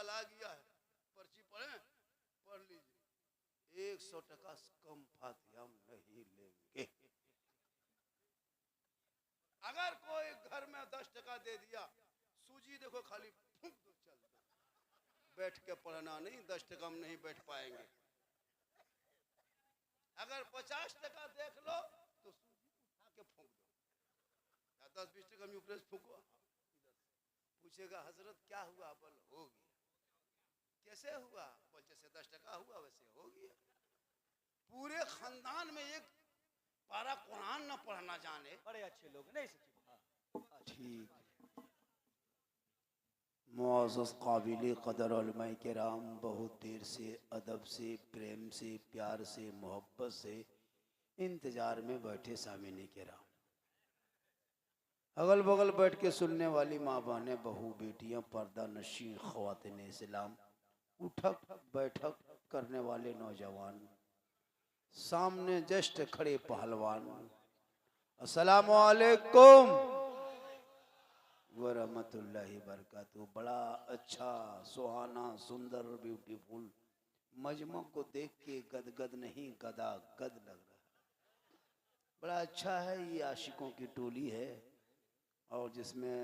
माल आ गया है, पर्ची पढ़े, पढ़ लीजिए। 100 टका कम फातिहा हम नहीं लेंगे। अगर कोई घर में 10 टका दे दिया, सूजी देखो खाली फूंक दो, चल दो, बैठ के पढ़ना नहीं, 10 टका हम नहीं बैठ पाएंगे। अगर 50 टका देख लो तो सूजी उठा के फूंक दो, या 10-20 टका में ऊपर फूंको। पूछेगा हजरत क्या हुआ? बोल हो गया। कैसे हुआ? बोल जैसे 10 टका हुआ वैसे हो गया। पूरे खानदान में एक पारा कुरान न पढ़ना जाने, बड़े अच्छे लोग नहीं सचिव। ठीक। मुअज़्ज़ज़ काबिल क़दर उलमाए किराम, बहुत देर से अदब से, प्रेम से, प्यार से, मोहब्बत से इंतजार में बैठे सामीने किराम, अगल बगल बैठ के सुनने वाली माँ बहनें, बहू बेटियां, पर्दा नशीं ख़वातीन इस्लाम, उठक बैठक करने वाले नौजवान, सामने जस्ट खड़े पहलवान, अस्सलामु अलैकुम व रहमतुल्लाहि बरकातहू। बड़ा अच्छा, सुहाना, सुंदर, ब्यूटीफुल मजमा को देख के गदगद नहीं गदा गद लग रहा है। बड़ा अच्छा है, ये आशिकों की टोली है, और जिसमें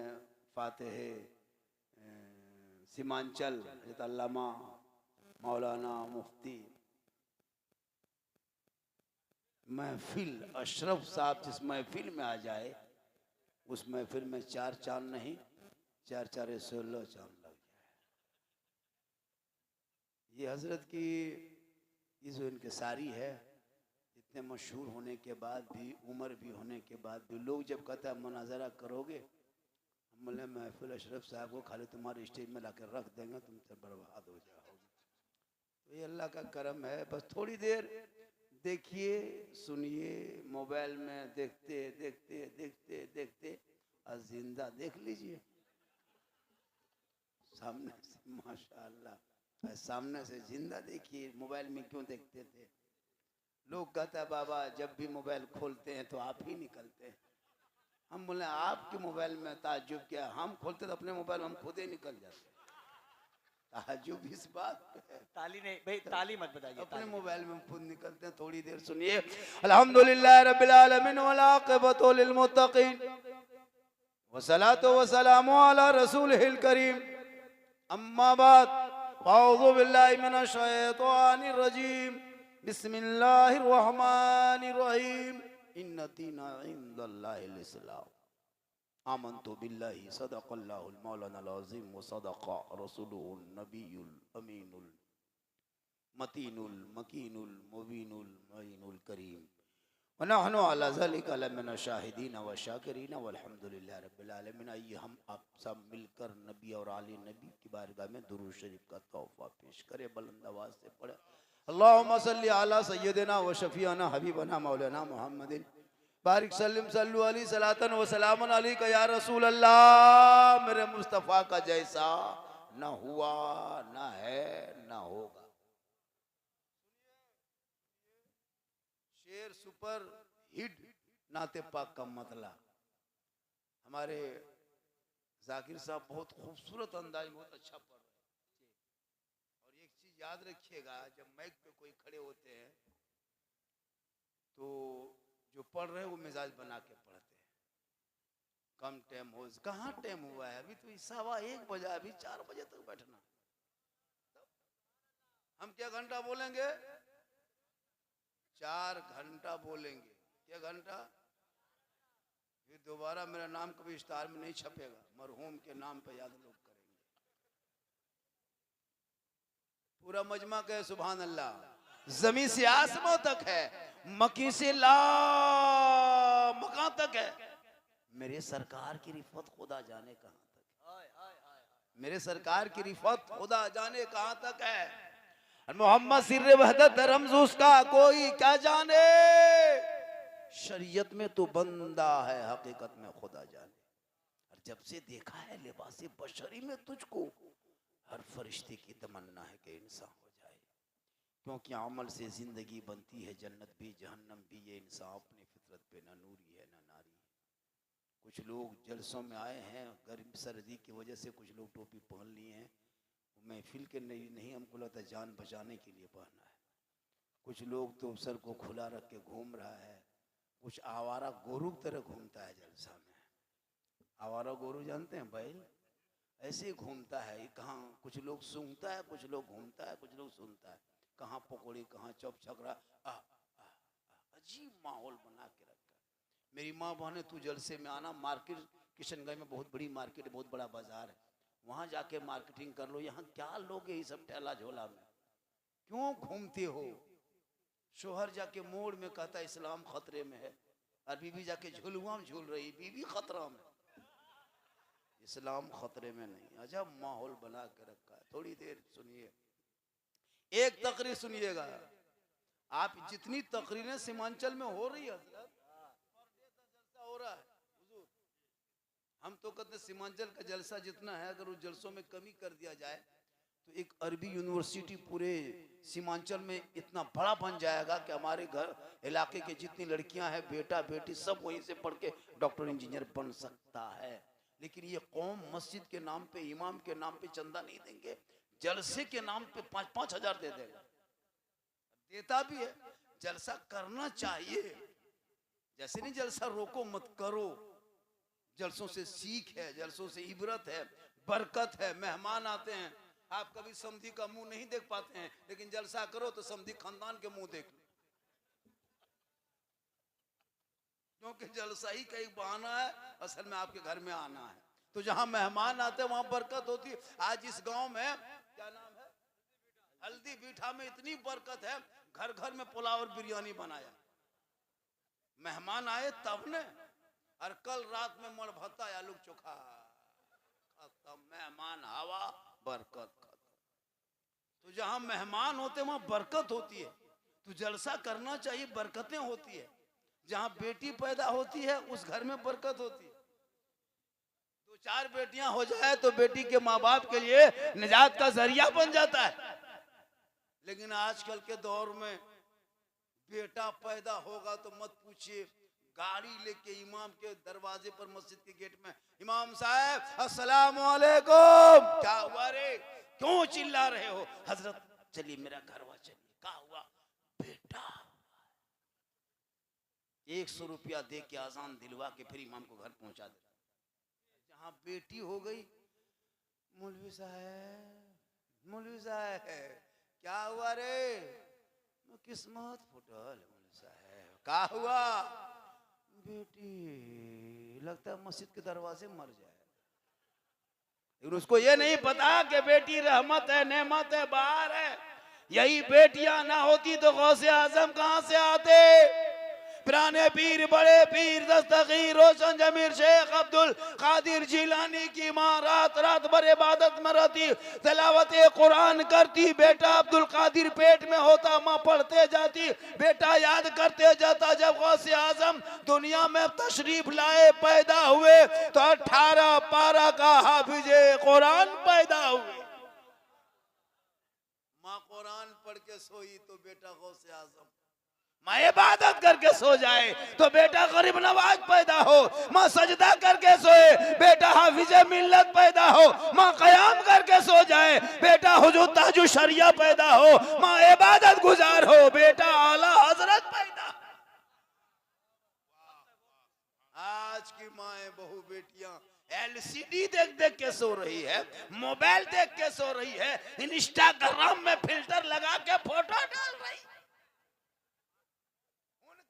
फातिह सीमांचल अल्लामा मौलाना मुफ्ती महफिल अशरफ साहब जिस महफिल में आ जाए, उस महफिल में 4 चांद नहीं, 4 16 चांद लग जाए। ये हजरत की ये जो इनकिसारी है, इतने मशहूर होने के बाद भी, उम्र भी होने के बाद भी, लोग जब कहता है मुनाजरा करोगे, हम बोले महफिल अशरफ साहब को खाली तुम्हारे स्टेज में लाकर रख देंगे, तुम से बर्बाद हो जाओगे। तो ये अल्लाह का करम है। बस थोड़ी देर देखिए, सुनिए, मोबाइल में देखते देखते देखते देखते और जिंदा देख लीजिए सामने से, माशाअल्लाह, सामने से जिंदा देखिए। मोबाइल में क्यों देखते थे? लोग कहता है बाबा जब भी मोबाइल खोलते हैं तो आप ही निकलते हैं। हम बोले आपके मोबाइल में ताज्जुब क्या, हम खोलते तो अपने मोबाइल हम खुद ही निकल जाते। ताज्जुब इस बात पे है। ताली नहीं भाई, ताली मत बताइए, अपने मोबाइल में खुद निकलते हैं। थोड़ी देर सुनिए। अल्हम्दुलिल्लाह रब्बिल आलमीन वल आक़िबतु लिल मुत्तक़ीन वस्सलातु वस्सलामु अला रसूलिहिल करीम, अम्मा बाद, अऊज़ु बिल्लाहि मिनश शैतानिर रजीम, बिस्मिल्लाहिर रहमानिर रहीम, इन्न दीना इंदल्लाहिल इस्लाम, आमन्तु बिल्लाहि सदक़ल्लाहुल मौलानाल अज़ीम व सदक़ रसूलुहुन नबियुल अमीनुल मतीनुल मकीनुल मुबीनुल मुईनुल करीम, व नहनु अला ज़ालिका लमिन शाहिदीन व शाकिरीन वल्हम्दुलिल्लाहि रब्बिल आलमीन। आइए हम आप सब मिलकर नबी और आले नबी की बारगाह में दुरूद शरीफ का तोहफा पेश करें। बुलंद आवाज़ से पढ़े, अल्लाहुम्मा सल्ली अला सय्यदिना व शफीअना हबीबना मौलाना मुहम्मदिन बारिक सल्लिम सल्लु अलैहि सलातन व सलामन अलैका या रसूल अल्लाह। मेरे मुस्तफ़ा का जैसा न हुआ, न है, न होगा। शेर सुपर हिट नाते पाक का मतला। हमारे जाकिर साहब बहुत खूबसूरत अंदाज, बहुत अच्छा पढ़ रहे हैं। और एक चीज याद रखिएगा, जब माइक पे कोई खड़े होते हैं तो जो पढ़ रहे हैं वो मिजाज बना के पढ़ते हैं। कम टाइम हो, कहाँ टाइम हुआ है, अभी तो 1:15 बजा, अभी 4 बजे तक बैठना। हम क्या घंटा बोलेंगे? 4 घंटा बोलेंगे। क्या घंटा? फिर दोबारा मेरा नाम कभी स्टार में नहीं छपेगा, मरहूम के नाम पे याद लोग करेंगे। पूरा मजमा कहे सुभान अल्लाह। जमीन से आसमां तक है, मकी से ला मकान तक है। मेरे सरकार की रिफत खुदा जाने कहां तक है। मेरे सरकार की रिफत खुदा जाने कहां तक है। मोहम्मद सिर्र वहदत रमज़ का कोई क्या जाने। शरीयत में तो बंदा है, हकीकत में खुदा जाने। और जब से देखा है लिबास बशरी में तुझको, हर फरिश्ते की तमन्ना है कि इंसान हो जाए, क्योंकि अमल से जिंदगी बनती है, जन्नत भी जहन्नम भी। ये इंसान अपनी फितरत पे ना नूरी है ना नारी है। कुछ लोग जलसों में आए हैं, गर्मी सर्दी की वजह से कुछ लोग टोपी पहन लिए हैं, महफिल के नहीं नहीं हमको लगता जान बचाने के लिए पहना है। कुछ लोग तो सर को खुला रख के घूम रहा है, कुछ आवारा गोरू की तरह घूमता है जलसा में। आवारा गोरू जानते हैं बैल, ऐसे ही घूमता है। कहाँ कुछ लोग सूंघता है, कुछ लोग घूमता है, कुछ लोग सुनता है। कहाँ पकौड़ी, कहाँ चौप छकरा, अजीब माहौल बना के रखा है। मेरी माँ बहने तू जलसे में आना, मार्केट किशनगंज में बहुत बड़ी मार्केट है, बहुत बड़ा बाजार है, वहां जाके मार्केटिंग कर लो। यहाँ क्या लोग ये सब ठेला झोला में क्यों घूमते हो? शोहर जाके मोड़ में कहता इस्लाम खतरे में है, और बीबी जाके झुलुआ में झूल रही, बीबी खतरा में, इस्लाम खतरे में नहीं। अजब माहौल बना के रखा है। थोड़ी देर सुनिए, एक तकरीर सुनिएगा। आप जितनी तकरीरें सीमांचल में हो रही है जलसा हो रहा है हुजूर, हम तो कहते सीमांचल का जलसा जितना है, अगर उस जलसों में कमी कर दिया जाए तो एक अरबी यूनिवर्सिटी पूरे सीमांचल में इतना बड़ा बन जाएगा कि हमारे घर इलाके के जितनी लड़कियां हैं, बेटा बेटी सब वहीं से पढ़ के डॉक्टर इंजीनियर बन सकता है। लेकिन ये कौम मस्जिद के नाम पे, इमाम के नाम पे चंदा नहीं देंगे, जलसे के नाम पे 5-5 हजार दे देगा, देता भी है। जलसा करना चाहिए, जैसे नहीं जलसा रोको मत करो। जलसों से सीख है, जलसों से इबरत है, बरकत है। मेहमान आते हैं, आप कभी समधी का मुंह नहीं देख पाते हैं, लेकिन जलसा करो तो समधी खानदान के मुंह देख लो, क्योंकि जलसा ही का एक बहाना है, असल में आपके घर में आना है। तो जहां मेहमान आते हैं वहां बरकत होती है। आज इस गांव में क्या नाम है, हल्दी बीठा में इतनी बरकत है, घर घर में पुलाव और बिरयानी बनाया, मेहमान आए तब ने। और कल रात में मड़ भत्ता आलू चोखा खत्म, मेहमान हवा बरकत खत्म। तो जहां मेहमान होते वहां बरकत होती है। तो जलसा करना चाहिए, बरकतें होती है। जहां बेटी पैदा होती है उस घर में बरकत होती है। 2-4 बेटियां हो जाए तो बेटी के माँ बाप के लिए निजात का जरिया बन जाता है। लेकिन आजकल के दौर में बेटा पैदा होगा तो मत पूछिए, गाड़ी लेके इमाम के दरवाजे पर, मस्जिद के गेट में, इमाम साहब अस्सलाम वालेकुम, क्या हुआ रे, क्यों चिल्ला रहे हो? हजरत चलिए मेरा घर हुआ, चलिए। क्या हुआ? बेटा। 100 रुपया दे के आजान दिलवा के फिर इमाम को घर पहुंचा दे। जहां बेटी हो गई, मौलवी साहब, मौलवी साहब क्या हुआ रे? किस्मत फुटल मौलवी साहब। क्या हुआ? बेटी लगता है मस्जिद के दरवाजे मर जाए। लेकिन उसको ये नहीं पता कि बेटी रहमत है, नेमत है, बाहर है। यही बेटियां ना होती तो गौसे आजम कहां से आते? पुराने पीर, बड़े पीर दस्तगीर रोशन जमीर शेख अब्दुल कादिर जिलानी की माँ रात रात भर इबादत में रहती, तिलावत कुरान करती। बेटा अब्दुल कादिर पेट में होता, माँ पढ़ते जाती, बेटा याद करते जाता। जब गौसे आजम दुनिया में तशरीफ लाए, पैदा हुए, तो 18 पारा का हाफिजे कुरान पैदा हुए। माँ कुरान पढ़ के सोई तो बेटा गौसे आजम, माँ इबादत करके सो जाए तो बेटा गरीब नवाज पैदा हो। माँ सजदा करके सोए, बेटा हाफिज़े मिल्लत पैदा हो। माँ कयाम करके सो जाए, बेटा हुजूर ताजु शरिया पैदा हो। माँ इबादत गुजार हो, बेटा आला हजरत पैदा। आज की माएं बहु बेटियां LCD देख देख के सो रही है, मोबाइल देख के सो रही है, इंस्टाग्राम में फिल्टर लगा के फोटो डाल रही।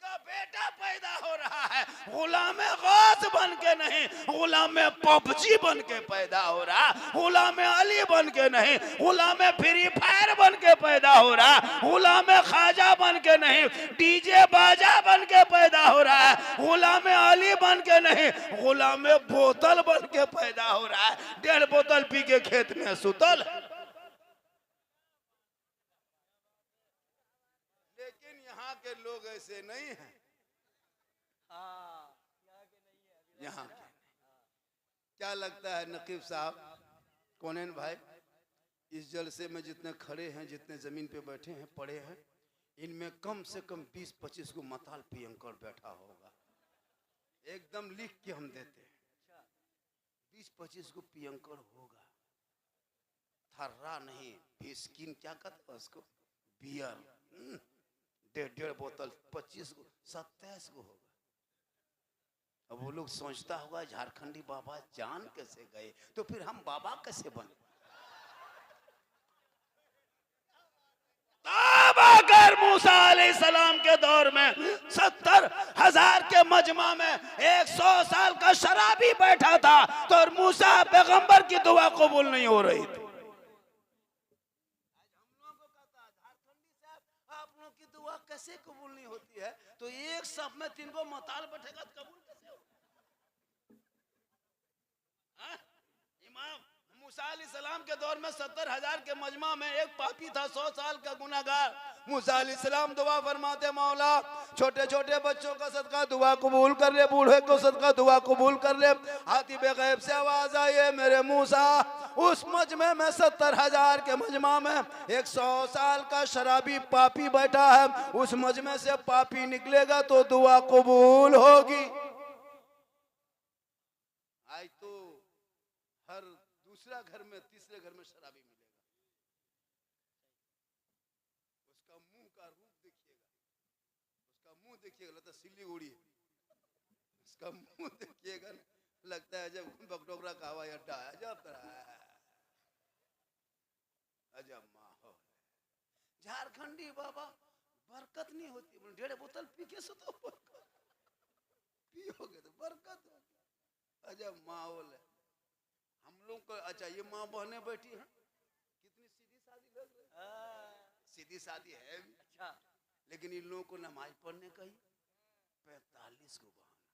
उनका बेटा पैदा हो रहा है गुलाम गौस बन के नहीं, गुलाम पबजी बन के पैदा हो रहा, गुलाम अली बन के नहीं, गुलाम फ्री फायर बन के पैदा हो रहा, गुलाम खाजा बन के नहीं, डीजे बाजा बन के पैदा हो रहा है, गुलाम अली बन के नहीं, गुलाम बोतल बन के पैदा हो रहा है। 1.5 बोतल पी के खेत में सुतल। के लोग ऐसे नहीं हैं, यहाँ के। क्या लगता है नकीब साहब, कौनेन भाई, इस जलसे में जितने खड़े हैं, जितने जमीन पे बैठे हैं, पड़े हैं, इनमें कम से कम 20-25 को मताल पियंकर बैठा होगा। एकदम लिख के हम देते हैं, 20-25 को पियंकर होगा। फर्रा नहीं, बिस्किन क्या कहते हैं उसको, बियर, 1.5 बोतल 25 को 27 को होगा। अब वो लोग सोचता होगा झारखंडी बाबा जान कैसे गए, तो फिर हम बाबा कैसे बने। अगर मूसा अलैहिस्सलाम के दौर में 70,000 के मजमा में 100 साल का शराबी बैठा था, तो और मूसा पैगंबर की दुआ कबूल नहीं हो रही थी। आप लोगों की दुआ कैसे कबूल नहीं होती है, तो एक सब में 3 को मताल बैठेगा तो कबूल कैसे हो। इमाम मूसा अलैहिस्सलाम के दौर में 70,000 के मजमा में एक पापी था, 100 साल का गुनाहगार। मूसा अलैहिस्सलाम दुआ फरमाते, मौला छोटे छोटे बच्चों का सदका दुआ कबूल कर ले, बूढ़े को सदका दुआ कबूल कर ले। हातिबे गैब से आवाज आई है, मेरे मूसा उस मजमे में 70,000 के मजमा में 100 साल का शराबी पापी बैठा है, उस मजमे से पापी निकलेगा तो दुआ कबूल होगी। आज तो हर दूसरा घर में, तीसरे घर में शराबी मिलेगा। उसका मुंह का रूप देखिएगा, उसका मुंह देखिएगा लगता सिलीगुड़ी, उसका मुंह देखिएगा लगता है जब बगडोगरा का हवाई अड्डा है। अजब माहौल। झारखंडी बाबा बरकत नहीं होती, 1.5 बोतल पी के सो तो बरकत, पियोगे तो बरकत होगी। अजब माहौल है हम लोग को। अच्छा ये माँ बहनें बैठी हैं, कितनी सीधी सादी लग रही है, सीधी सादी है भी। अच्छा लेकिन इन लोगों को नमाज पढ़ने का ही 45 को बहाना।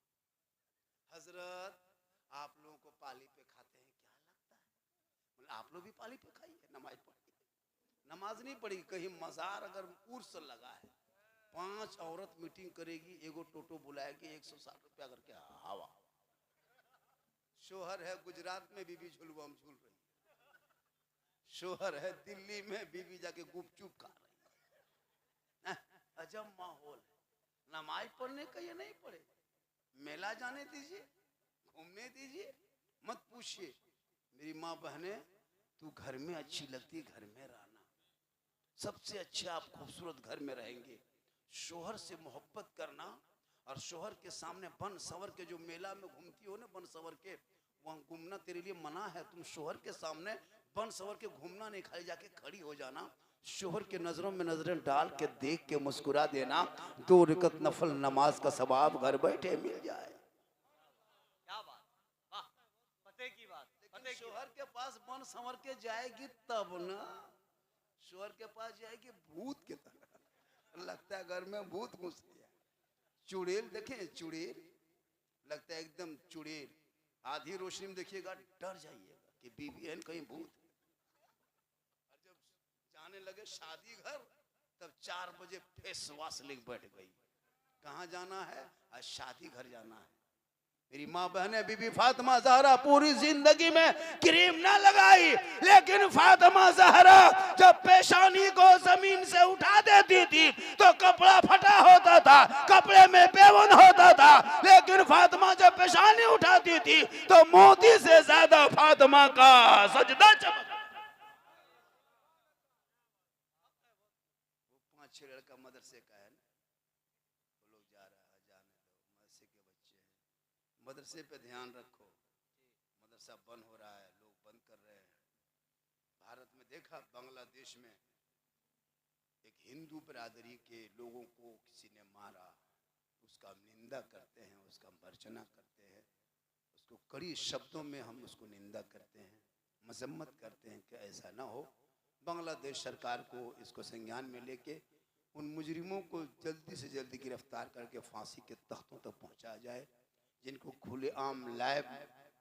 हजरत आप लोगों को पाली पे खाते हैं, क्या लगता है, बोले आप लोग भी पाली पे खाइए, नमाज पढ़िए। नमाज नहीं पढ़ी, कहीं मजार अगर उर्स लगा है, 5 औरत मीटिंग करेगी, एगो टोटो बुलाएगी, 160 रुपया करके हवा। शोहर है गुजरात में, बीबी झुलवा में झूल रही है। शोहर है दिल्ली में, बीबी जाके गुपचुप खा रही है। अजब माहौल है। नमाज पढ़ने का ये नहीं पढ़े, मेला जाने दीजिए, घूमने दीजिए, मत पूछिए। मेरी माँ बहने तू घर में अच्छी लगती, घर में रहना, सबसे अच्छे आप खूबसूरत घर में रहेंगे। शोहर से मोहब्बत करना, और शोहर के सामने बन सवर के, जो मेला में घूमती हो ना बन सवर के, वहां घूमना तेरे लिए मना है। तुम शोहर के सामने बन सवर के घूमना नहीं, खाली जाके खड़ी हो जाना, शोहर के नजरों में नजरें डाल के देख के मुस्कुरा देना, 2 रकअत नफल नमाज का सवाब घर बैठे मिल जाए। क्या बात, वाह, पते की बात। लेकिन शोहर के पास बन संवर के जाएगी तब ना, शोहर के पास जाएगी भूत की तरह, लगता है घर में भूत घुस गया। चुड़ैल देखे, चुड़ैल लगता है एकदम चुड़ैल, आधी रोशनी में देखिएगा डर जाइएगा कि बीबी है कहीं भूत। और जब जाने लगे शादी घर, तब 4 बजे फेस वॉश लेके बैठ गई। कहाँ जाना है, आज शादी घर जाना है। मेरी माँ बहने, बीबी फातिमा ज़हरा पूरी जिंदगी में क्रीम ना लगाई, लेकिन फातिमा ज़हरा जब पेशानी को जमीन से उठा देती थी तो कपड़ा फटा होता था, कपड़े में बेवन होता था, लेकिन फातिमा जब पेशानी उठाती थी तो मोती से ज्यादा फातिमा का सजदा चमक। वो 5-6 लड़का मदरसे का है ना, वो लोग जा रहा है, जाने दो, मदरसे के बच्चे हैं, मदरसे पे ध्यान रखो। मदरसा बंद हो रहा है, लोग बंद कर रहे हैं। भारत में देखा, बांग्लादेश में एक हिंदू बिरादरी के लोगों को किसी ने मारा, उसका निंदा करते हैं, उसका भर्त्सना करते हैं, उसको कड़ी शब्दों में हम उसको निंदा करते हैं, मजम्मत करते हैं कि ऐसा ना हो। बांग्लादेश सरकार को इसको संज्ञान में लेके उन मुजरिमों को जल्दी से जल्दी गिरफ्तार करके फांसी के तख्तों तक पहुंचाया जाए, जिनको खुलेआम लाइव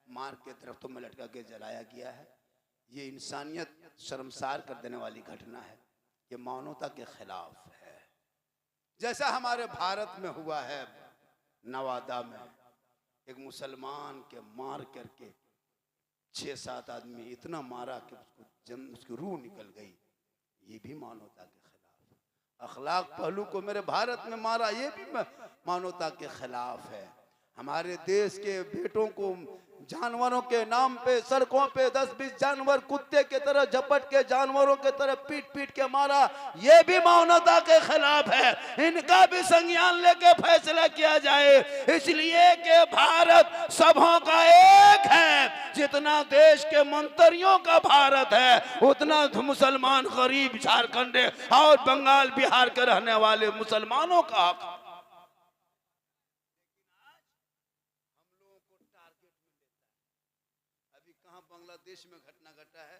मार के दरख्तों में लटका के जलाया गया है। ये इंसानियत शर्मसार कर देने वाली घटना है, ये मानवता के खिलाफ है। जैसा हमारे भारत में हुआ है, नवादा में एक मुसलमान के मार करके 6-7 आदमी इतना मारा कि उसकी रूह निकल गई, ये भी मानवता के खिलाफ। अखलाक पहलू को मेरे भारत में मारा, ये भी मानवता के खिलाफ है। हमारे देश के बेटों को जानवरों के नाम पे सड़कों पे 10-20 जानवर कुत्ते के तरह झपट के जानवरों के तरह पीट पीट के मारा, ये भी मानवता के खिलाफ है। इनका भी संज्ञान लेके फैसला किया जाए, इसलिए कि भारत सबों का एक है। जितना देश के मंत्रियों का भारत है, उतना मुसलमान गरीब झारखंड और बंगाल बिहार के रहने वाले मुसलमानों का हक। बांग्लादेश में घटना घटा है,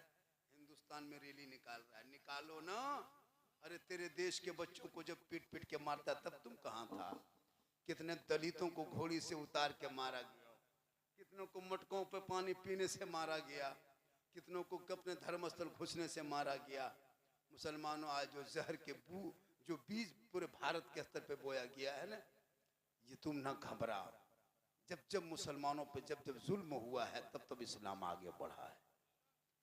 हिंदुस्तान में रैली निकाल रहा है। निकालो ना, अरे तेरे देश के बच्चों को जब पीट पीट के मारता तब तुम कहां था? कितने दलितों को घोड़ी से उतार के मारा गया, कितनों को मटकों पे पानी पीने से मारा गया, कितनों को अपने धर्मस्थल घुसने से मारा गया। मुसलमानों, आज जो जहर के जो बीज पूरे भारत के स्तर पे बोया गया है ना, ये तुम ना घबराओ। जब जब मुसलमानों पे जब जब जुल्म हुआ है, तब तब इस्लाम आगे बढ़ा है।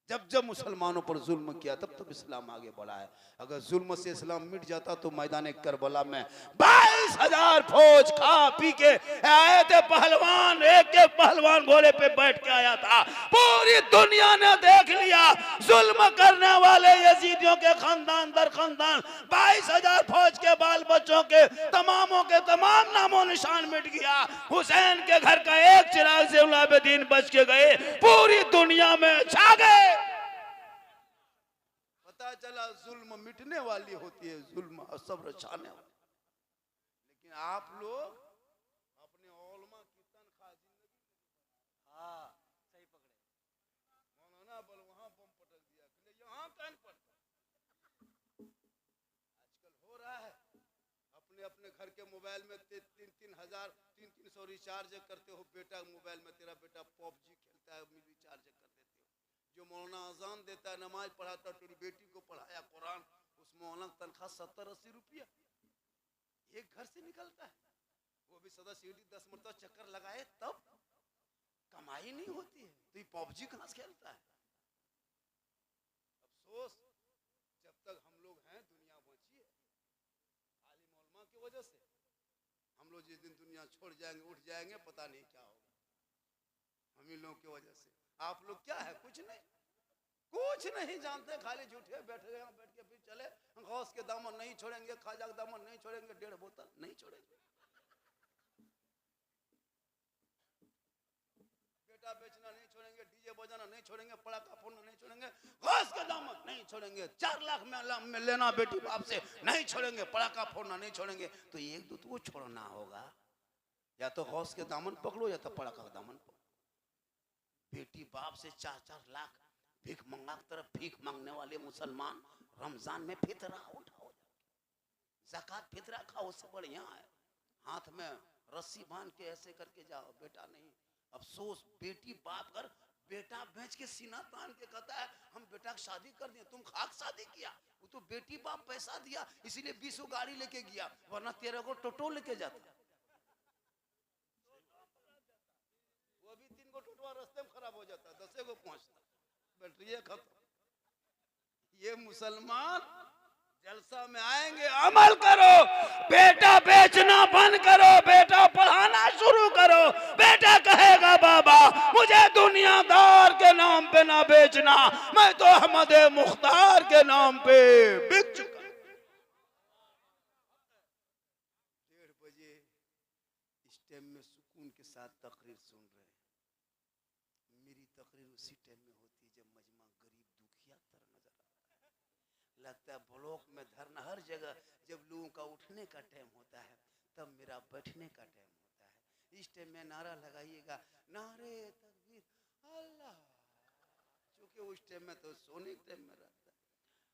जब जब मुसलमानों पर जुल्म किया, तब तब इस्लाम आगे बढ़ा है। अगर जुल्म से इस्लाम मिट जाता तो मैदान करबला में 22,000 फौज खा पी के आए थे पहलवान, एक एक पहलवान घोड़े पे बैठ के आया था। पूरी दुनिया ने देख लिया, जुल्म करने वाले यजीदियों के खानदान दर खानदान 22,000 फौज के बाल बच्चों के तमामों के तमाम नामो निशान मिट गया। हुसैन के घर का एक चिराग ज़ैनुल आबिदीन बच के गए, पूरी दुनिया में छा गए। पता चला जुल्म मिटने वाली होती है, जुल्म सब्र छाने वाली। लेकिन आप लोग अपने औलमा की तनख्वाह जिंदगी, हाँ सही पकड़े। मौलाना बल वहां बम पटक दिया, यहाँ कान पर आजकल हो रहा है। अपने अपने घर के मोबाइल में 300 रिचार्ज करते हो। बेटा मोबाइल में तेरा बेटा पबजी खेलता है, रिचार्ज कर देते हो। जो मौलाना अजान देता है, नमाज पढ़ाता है, तेरी बेटी को पढ़ाया कुरान, उस मौलाना की तनख्वाह 70-80 रुपया एक घर से निकलता है। वो भी सदा सीढ़ी 10 मरतबा चक्कर लगाए तब कमाई नहीं होती है, तो ये पबजी कहां से खेलता है? अफसोस, जब तक हम लोग हैं दुनिया बची है आलिम उलमा की वजह से। हम लोग जिस दिन दुनिया छोड़ जाएंगे, उठ जाएंगे, पता नहीं क्या होगा। हम ही लोगों की वजह से। आप लोग क्या है? कुछ नहीं जानते, खाली झूठे बैठ गए, बैठ के फिर चले। गौस के दामन नहीं छोड़ेंगे, खाजा के दामन नहीं छोड़ेंगे, 1.5 बोतल नहीं छोड़ेंगे, बेटा बेचना नहीं छोड़ेंगे, डीजे बजाना नहीं छोड़ेंगे, पड़ाका फोड़ना नहीं छोड़ेंगे, गौस के दामन नहीं छोड़ेंगे, 4 लाख में लेना बेटी बाप से नहीं छोड़ेंगे, पड़ाका फोड़ना नहीं छोड़ेंगे। तो एक दो तो छोड़ना होगा, या तो गौस के दामन पकड़ो या तो पड़ाका का दामन पकड़ो। बेटी बाप से 4-4 लाख भीख मंगा की तरफ भीख मांगने वाले मुसलमान रमजान में फितरा उठाओ, ज़कात फितरा खाओ, उससे बढ़िया है। हाथ में रस्सी बांध के ऐसे करके जाओ, बेटा नहीं। अफसोस, बेटी बाप कर बेटा बेच के सीना तान के कहता है हम बेटा की शादी कर दिए। तुम खाक शादी किया, वो तो बेटी बाप पैसा दिया इसीलिए 20 गाड़ी लेके गया, वरना 13 को टोटो लेके जाता। वो भी 3 को टोटवा रास्ते में खराब हो जाता, 10 को पहुंचता, बैटरी खत्म। ये मुसलमान जलसा में आएंगे, अमल करो, बेटा बेचना बंद करो, बेटा पढ़ाना शुरू करो। बेटा कहेगा बाबा मुझे दुनियादार के नाम पे ना बेचना, मैं तो अहमद मुख्तार के नाम पे बिक चुका। 1:30 बजे इस टाइम में सुकून के साथ तकरीर सुन रहे हैं। मेरी तकरीर उसी टाइम में होती है जब मजमा गरीब दुखिया तरह नजर आता है। लगता है ब्लॉक में धरना हर जगह, जब लोगों का उठने का टाइम होता है तब मेरा बैठने का टाइम होता है। इस टाइम में नारा लगाइएगा, नारे तकबीर अल्लाह, क्योंकि उस टाइम में तो सोने के टाइम में रहता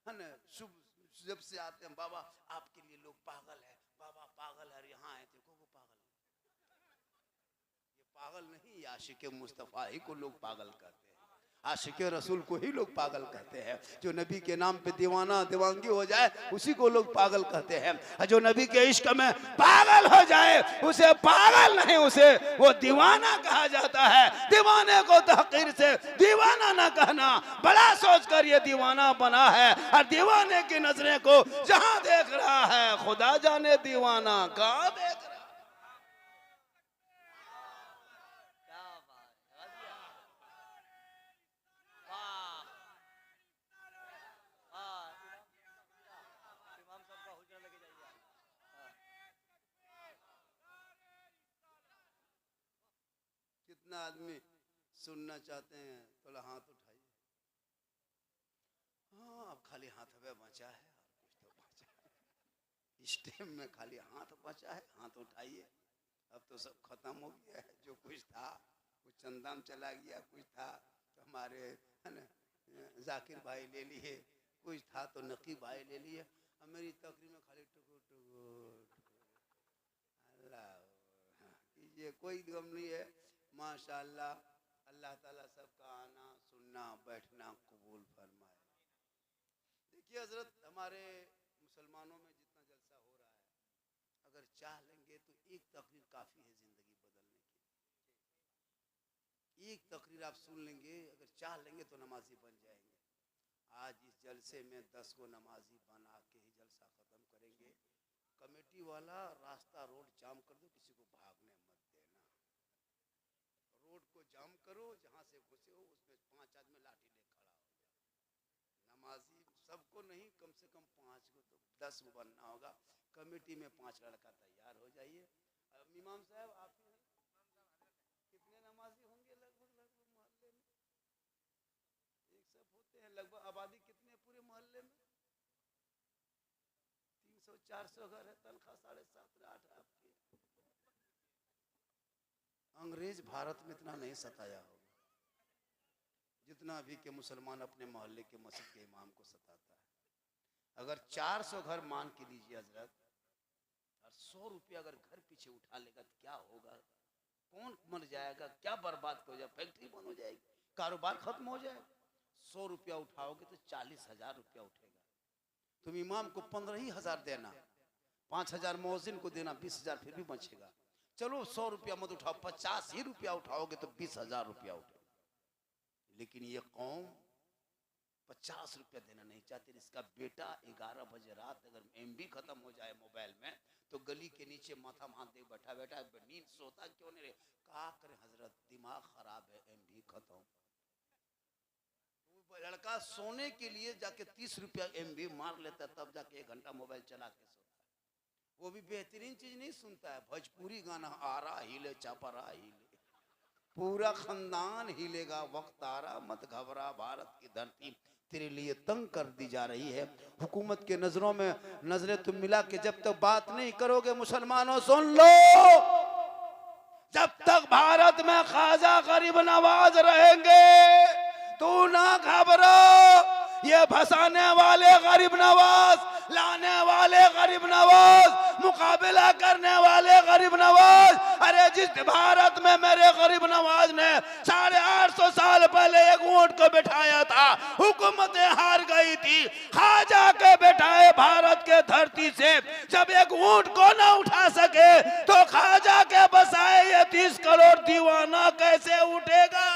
है ना। सुबह जब से आते हैं, बाबा आपके लिए लोग पागल है, बाबा पागल है, यहाँ आए थे को पागल। ये पागल नहीं, आशिक मुस्तफा ही को लोग पागल कहते हैं, आशिक रसूल को ही लोग पागल कहते हैं। जो नबी के नाम पे दीवाना दीवानगी हो जाए उसी को लोग पागल कहते हैं। जो नबी के इश्क में पागल हो जाए उसे पागल नहीं, उसे वो दीवाना कहा जाता है। दीवाने को तहकीर से दीवाना ना कहना, बड़ा सोच कर ये दीवाना बना है। और दीवाने की नजरें को जहां देख रहा है, खुदा जाने दीवाना कहां देख रहा है। क्या बात है। जितना आदमी सुनना चाहते हैं थोड़ा हाथ उठाइए। हाँ, अब खाली हाथ हमें बचा है, और कुछ तो बचा है। इस टाइम में खाली हाथ बचा है, हाथ उठाइए। अब तो सब खत्म हो गया है, जो कुछ था कुछ चंदम चला गया, कुछ था तो हमारे है ना जाकिर भाई ले लिए, कुछ था तो नकीब भाई ले लिए। अब मेरी तकरीर में खाली टुकु टुकु अल्लाह कीजिए, कोई गम नहीं है। माशाअल्लाह, अल्लाह ताला सबका आना सुनना बैठना कबूल फरमाए। देखिए हजरत, हमारे मुसलमानों में जितना जलसा हो रहा है, अगर चाह लेंगे तो एक तकरीर काफ़ी है ज़िंदगी बदलने की। एक तकरीर आप सुन लेंगे, अगर चाह लेंगे तो नमाजी बन जाएंगे। आज इस जलसे में 10 को नमाजी बना के ही जलसा ख़त्म करेंगे। कमेटी वाला रास्ता रोड जाम कर दो, किसी को भागने मत देना। रोड को जाम करो, जहाँ से घुसे हो उसमें 5 आदमी लाठी ले खड़ा हो जाए। नमाजी सबको नहीं, कम से कम 5 को तो 10 बनना होगा। कमेटी में 5 लड़का तैयार हो जाइए। अब इमाम साहब आप ही हैं, कितने नमाजी होंगे लगभग मोहल्ले में? एक सब होते हैं लगभग, आबादी कितने पूरे मोहल्ले में? 300-400 घर है, तनख्वाह 7.5-8 आपकी। अंग्रेज भारत में इतना नहीं सताया होगा जितना अभी के मुसलमान अपने मोहल्ले के मस्जिद के इमाम को सताता है। अगर 400 घर मान के लीजिए हजरत, और 100 रुपया अगर घर पीछे उठा लेगा तो क्या होगा? कौन मर जाएगा? क्या बर्बाद हो जाएगा? फैक्ट्री बंद हो जाएगी, कारोबार खत्म हो जाएगा। 100 रुपया उठाओगे तो 40,000 रुपया उठेगा। तुम इमाम को 15,000 देना, 5,000 मौजिन को देना, 20,000 फिर भी बचेगा। चलो 100 रुपया मत उठाओ, 50 ही रुपया उठाओगे तो 20,000 रुपया उठेगा। लेकिन ये कौम 50 रुपया देना नहीं चाहती। इसका बेटा 11 बजे रात अगर MB खत्म हो जाए मोबाइल में तो गली के नीचे माथा हाथ दे बैठा बैठा, नींद सोता क्यों नहीं रहे? क्या करे हजरत, दिमाग खराब है, MB खत्म। लड़का सोने के लिए जाके 30 रुपया MB मार लेता है, तब जाके 1 घंटा मोबाइल चला के सोता है। वो भी बेहतरीन चीज नहीं सुनता है, भोजपुरी गाना आ रहा हिले चापरा हिले, पूरा खानदान हिलेगा, वक्त आ रहा मत घबरा, भारत की धरती तेरे लिए तंग कर दी जा रही है। हुकूमत के नजरों में नजरें तुम मिला के जब तक बात नहीं करोगे, मुसलमानों सुन लो, जब तक भारत में ख्वाजा गरीब नवाज रहेंगे तू ना घबरा। ये फंसाने वाले गरीब नवाज, लाने वाले गरीब नवाज, मुकाबला करने वाले गरीब नवाज, अरे जिस भारत में मेरे गरीब नवाज ने 850 साल पहले एक ऊंट को बिठाया था, हुकूमतें हार गई थी, ख्वाजा के बिठाए भारत के धरती से जब एक ऊंट को ना उठा सके तो ख्वाजा के बसाए ये 30 करोड़ दीवाना कैसे उठेगा?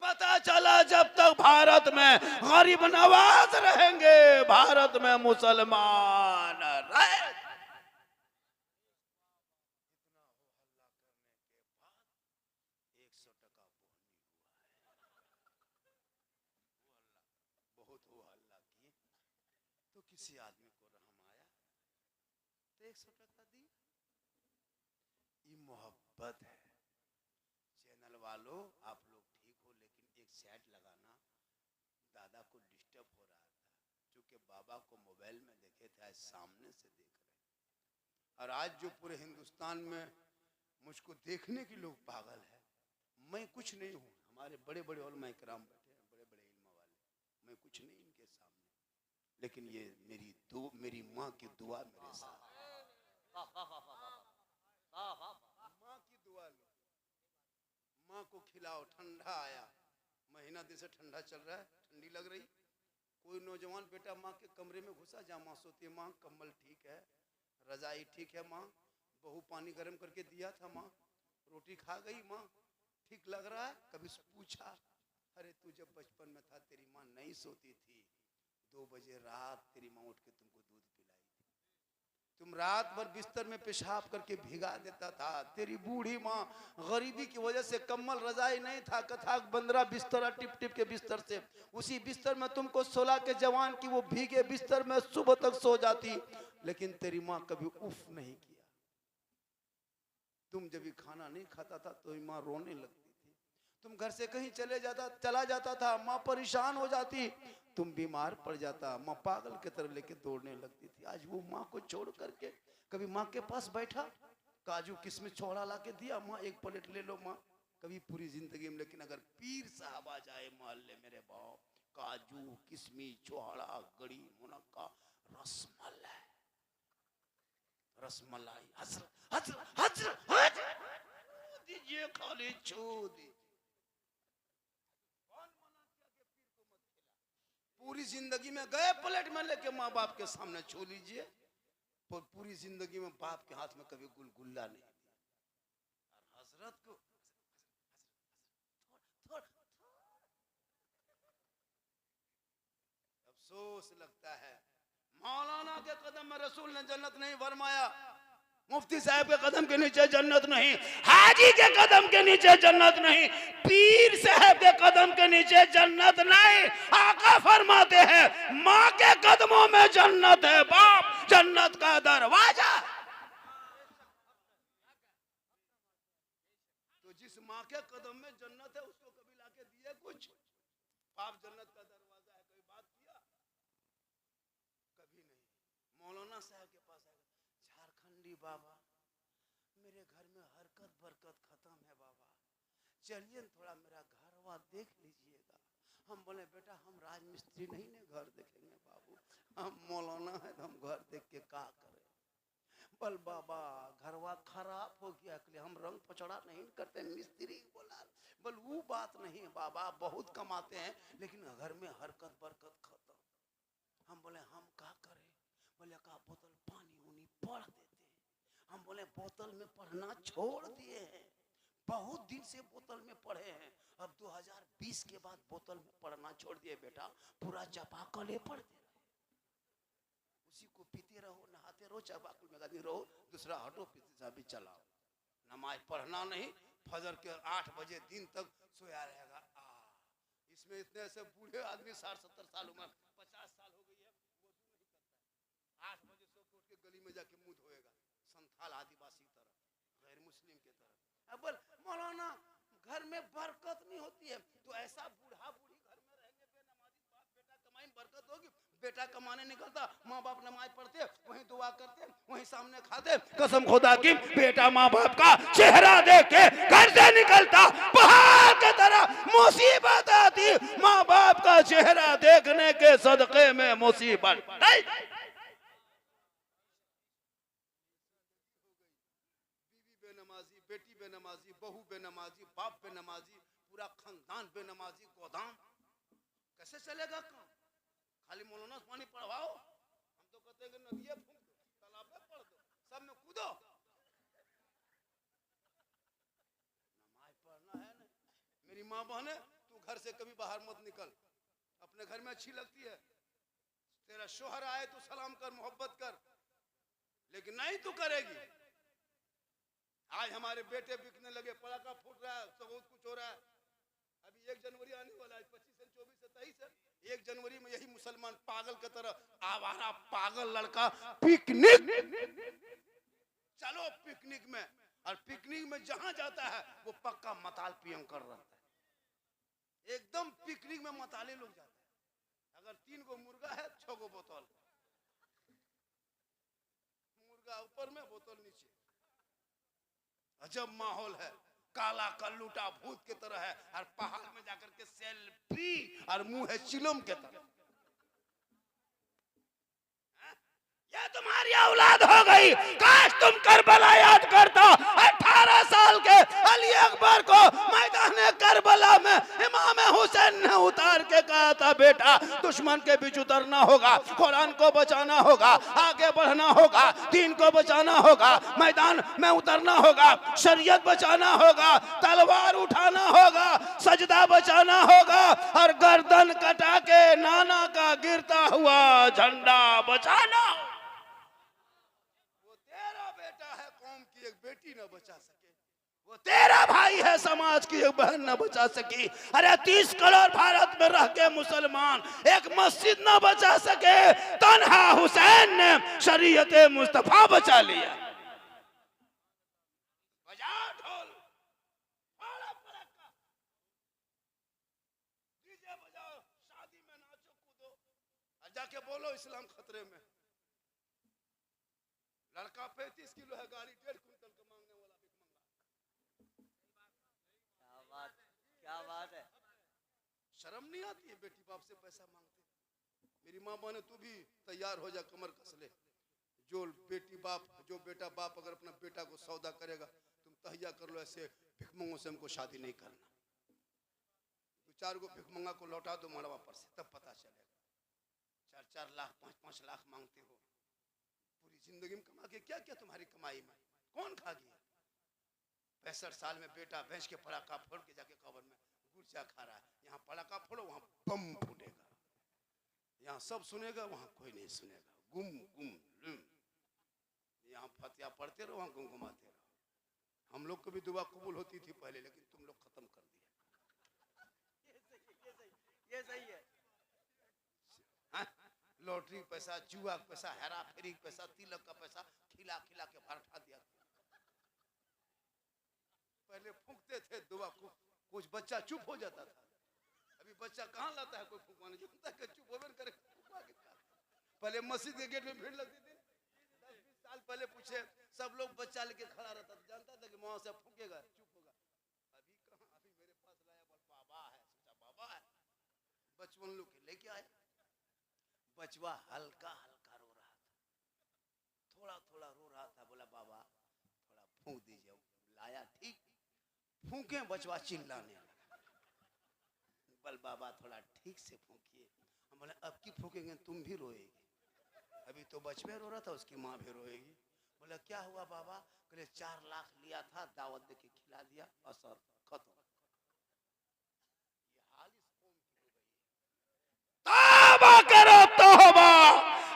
पता चला जब तक भारत में गरीब नवाज रहेंगे, भारत में मुसलमान रहे। बहुत हो हल्ला किए तो किसी आदमी को रहम आया तो 100 टका दी। ये मोहब्बत है। चैनल वालों आप लोग ठीक हो, लेकिन एक सेट लगाना, दादा को डिस्टर्ब हो रहा था, क्योंकि बाबा को मोबाइल में देखे थे, आज सामने से देख रहे हैं। और आज जो पूरे हिंदुस्तान में मुझको देखने के लोग पागल है, मैं कुछ नहीं हूँ, हमारे बड़े बड़े उलमा इकराम बैठे हैं, बड़े बड़े इल्म वाले, मैं कुछ नहीं इनके सामने, लेकिन ये मेरी माँ की दुआ मेरे साथ। माँ की दुआ लो, माँ को खिलाओ। ठंडा आया, महीना दिन से ठंडा चल रहा है, ठंडी लग रही, कोई नौजवान बेटा माँ के कमरे में घुसा, जहाँ माँ सोती है, माँ कम्बल ठीक है, रजाई ठीक है माँ, बहू पानी गर्म करके दिया था माँ, रोटी खा गई माँ, ठीक लग रहा है? कभी पूछा? अरे तू जब बचपन में था तेरी माँ नहीं सोती थी, 2 बजे रात तेरी माँ उठ के तुमको दूध पिलाई थी, तुम रात भर बिस्तर में पेशाब करके भिगा देता था। तेरी बूढ़ी माँ गरीबी की वजह से कम्बल रजाई नहीं था, कथाक बंदरा बिस्तर टिप टिप के बिस्तर से, उसी बिस्तर में तुमको सोला के जवान की वो भीगे बिस्तर में सुबह तक सो जाती, लेकिन तेरी माँ कभी उफ नहीं किया। तुम जब भी खाना नहीं खाता था तो माँ रोने लगती थी। तुम घर से कहीं चला जाता था, माँ परेशान हो जाती। तुम बीमार पड़ जाता, माँ पागल की तरह लेके दौड़ने लगती थी। आज वो माँ को छोड़ करके कभी माँ के पास बैठा, काजू किशमिश छोड़ा ला के दिया, माँ एक प्लेट ले लो माँ। कभी पूरी जिंदगी में, लेकिन अगर पीर साहब आ जाए मोहल्ले मेरे बाप, काजू किशमिश छोड़ा गड़ी मुनक्का रसमलाई रसमलाई हजरत हजरत हजरत हजरत दीजिए, खाली छू दीजिए। पूरी जिंदगी में गए प्लेट में लेके माँ बाप के सामने छू लीजिए, पर पूरी जिंदगी में बाप के हाथ में कभी गुलगुल्ला नहीं दिया। और हजरत को अफसोस लगता है, मौलाना के कदम में रसूल ने जन्नत नहीं फरमाया, मुफ्ती साहब के कदम के नीचे जन्नत नहीं, हाजी के कदम के नीचे जन्नत नहीं, पीर साहब के कदम के नीचे जन्नत नहीं। आका फरमाते हैं माँ के कदमों में जन्नत है, बाप जन्नत का दरवाजा। तो जिस माँ के कदम में जन्नत है उसको कभी लाके दिए कुछ? बाप जन्नत का दरवाजा है, कोई बात किया? कभी नहीं। मौलाना साहब के पास आएगा, झारखंडी बाबा मेरे घर में हरकत बरकत खत्म है बाबा, चलिए थोड़ा मेरा घर वा देख लीजिएगा। हम बोले बेटा हम राजमिस्त्री नहीं ने घर देखेंगे बाबू, हम मौलाना है तो हम घर देख के क्या करें। बोल बाबा घरवा खराब हो गया, इसलिए हम रंग पचड़ा नहीं करते, मिस्त्री बोला। बोल वो बात नहीं है बाबा, बहुत कमाते हैं लेकिन घर में हरकत बरकत खत्म। हम बोले हम क्या करें? बोले का बोतल पानी उनी पढ़ देते। हम बोले बोतल में पढ़ना छोड़ दिए हैं, बहुत दिन से बोतल में पढ़े हैं, अब 2020 के बाद बोतल में पढ़ना छोड़ दिए बेटा, पूरा चापाकले पढ़ दे रहे, उसी को पीते रहो, नहाते रहो, चापाकल में गाती रहो, दूसरा हटो पीते सा भी चलाओ। नमाज पढ़ना नहीं, फजर के 8 बजे दिन तक सोया रहेगा। इसमें इतने ऐसे बूढ़े आदमी 60-70 साल उम्र, 50 साल हो गई है, वो नहीं करता है। 8 बजे सो उठ के गली में जाके मुंह धोएगा, संथाल आदिवासी की तरह, गैर मुस्लिम की तरह। अब बोल मौलाना घर में बरकत नहीं होती है, तो ऐसा बूढ़ा बूढ़ी घर में रहेंगे बेनमाजी, बाप बेटा कमाई बरकत होगी? बेटा कमाने निकलता, माँ बाप नमाज पढ़ते, वहीं दुआ करते, वहीं सामने खाते। कसम खुदा की बेटा माँ बाप का चेहरा देख के घर से निकलता, पहाड़ की तरह मुसीबत आती, माँ बाप का चेहरा देखने के सदके में मुसीबत नहीं। बेनमाजी, बेटी बेनमाजी, बहू बेनमाजी, बाप बेनमाजी, पूरा खानदान बेनमाजी, गोदाम कैसे चलेगा काम? खाली मौलाना पानी पढ़वाओ, हम तो कहते हैं कि नदियाँ फूंक दो, तालाब में पढ़ दो, सब में कूदो। नमाज पढ़ना है ना। मेरी माँ बहने, तू घर से कभी बाहर मत निकल, अपने घर में अच्छी लगती है, तेरा शोहर आए तो सलाम कर, मोहब्बत कर, लेकिन नहीं तू करेगी। आज हमारे बेटे बिकने लगे, पटाखा फूट रहा है, बहुत कुछ हो रहा है। अभी 1 जनवरी आने वाला है, 25 से 24 से 23 है, 1 जनवरी में यही मुसलमान पागल की तरह आवारा पागल लड़का पिकनिक, चलो पिकनिक में, और पिकनिक में जहां जाता है वो पक्का मताल पियम कर रहा है, एकदम पिकनिक में मताले लोग जाते हैं। अगर 3 गो मुर्गा है, 6 गो बोतल, मुर्गा ऊपर में बोतल नीचे, अजब माहौल है, काला कल्लूटा भूत की तरह है, और पहाड़ में जाकर के सेल्फी, और मुंह है चिलम के तरह। ये तुम्हारी औलाद हो गई, काश तुम करबला याद करता। 18 साल के अली अकबर को मैदान करबला में इमाम हुसैन ने उतार के कहा था, बेटा दुश्मन के बीच उतरना होगा, कुरान को बचाना होगा, आगे बढ़ना होगा, दीन को बचाना होगा, मैदान में उतरना होगा, शरीयत बचाना होगा, तलवार उठाना होगा, सजदा बचाना होगा, और गर्दन कटा के नाना का गिरता हुआ झंडा बचाना। एक बेटी न बचा सके, वो तेरा भाई है, समाज की एक बहन न बचा सकी। अरे 30 करोड़ भारत में रह के मुसलमान एक मस्जिद न बचा सके, तन्हा हुसैन ने शरीयत मुस्तफा बचा लिया। जाके बोलो इस्लाम खतरे में। लड़का 35 किलो है, गाड़ी 1.5 क्विंटल का मांगने वाला भिख मंगा। क्या बात है। शर्म नहीं आती है बेटी बाप से पैसा मांगते? मेरी माँ माने तू भी तैयार हो जा, कमर कस ले। जो बेटा बाप अगर अपना बेटा को सौदा करेगा, तुम तहिया कर लो, ऐसे भिखमंगों से हमको शादी नहीं करना। 2-4 गो भिखमंगा को लौटा दो मड़वा पर से, तब पता चलेगा। 4-4 लाख 5-5 लाख मांगते हो। पूरी जिंदगी में कमा के क्या क्या तुम्हारी कमाई में कौन खा गया? 65 साल में बेटा भैंस के पड़ाका फोड़ के जाके कब्र में गुर्जा खा रहा है। यहाँ पड़ाका फोड़ो, वहां बम फूटेगा। यहाँ सब सुनेगा, वहां कोई नहीं सुनेगा। गुम गुम लुम। यहाँ फतिया पढ़ते रहो, वहां गुमगुमाते रहो। हम लोग को भी दुआ कबूल होती थी पहले, लेकिन तुम लोग खत्म कर दिया। ये सही है। हाँ? लॉटरी पैसा, जुआ पैसा, हेरा फेरी पैसा, तिलक का पैसा खिला खिला के भरठा दिया। पहले फूंकते थे दुआ को, कुछ बच्चा चुप हो जाता था। अभी बच्चा कहाँ लाता है कोई फूंकवाने, जानता है चुप होवे करे। पहले मस्जिद के गेट में भीड़ लगती थी। 10-20 साल पहले पूछे, सब लोग बच्चा लेके खड़ा रहता था, जानता था कि वहां से फूंकेगा चुप होगा। अभी कहाँ, अभी मेरे पास लाया बोल बाबा है, सोचा बाबा है। बचपन लोग के लेके आए। बचवा हल्का हल्का रो रहा था, थोड़ा थोड़ा रो रहा था। बोला बाबा थोड़ा फूंक दीजिए। लाया, ठीक फूंके, बचवा चिल्लाने लगा। बोल बाबा थोड़ा ठीक से फूंकिए। हम बोले अब की फूकेंगे तुम भी रोएगी। अभी तो बचवे रो रहा था, उसकी माँ भी रोएगी। बोला क्या हुआ बाबा? बोले 4 लाख लिया था, दावत दे के खिला दिया, असर खत्म। ये हाल इस कौम की हो गई है। तौबा करो तौबा।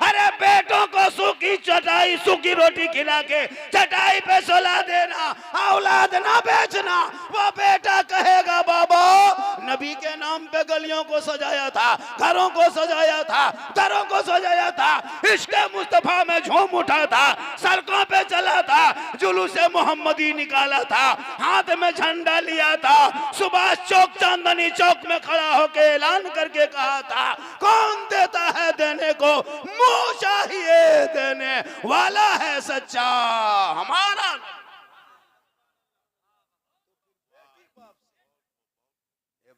अरे बेटों को सूखी चटाई, सूखी रोटी खिला के चटाई पे सुला देना, औलाद ना बेचना। वो बेटा कहेगा बाबा नबी के नाम पे गलियों को सजाया था, घरों को सजाया था, दरों को सजाया था, इश्क मुस्तफा में झूम उठा था, सड़कों पे चला था, जुलूस मोहम्मदी निकाला था, हाथ में झंडा लिया था, सुभाष चौक चांदनी चौक में खड़ा होकर ऐलान करके कहा था कौन देता है देने को, मुंह चाहिए देने वाला है सच्चा हमारा।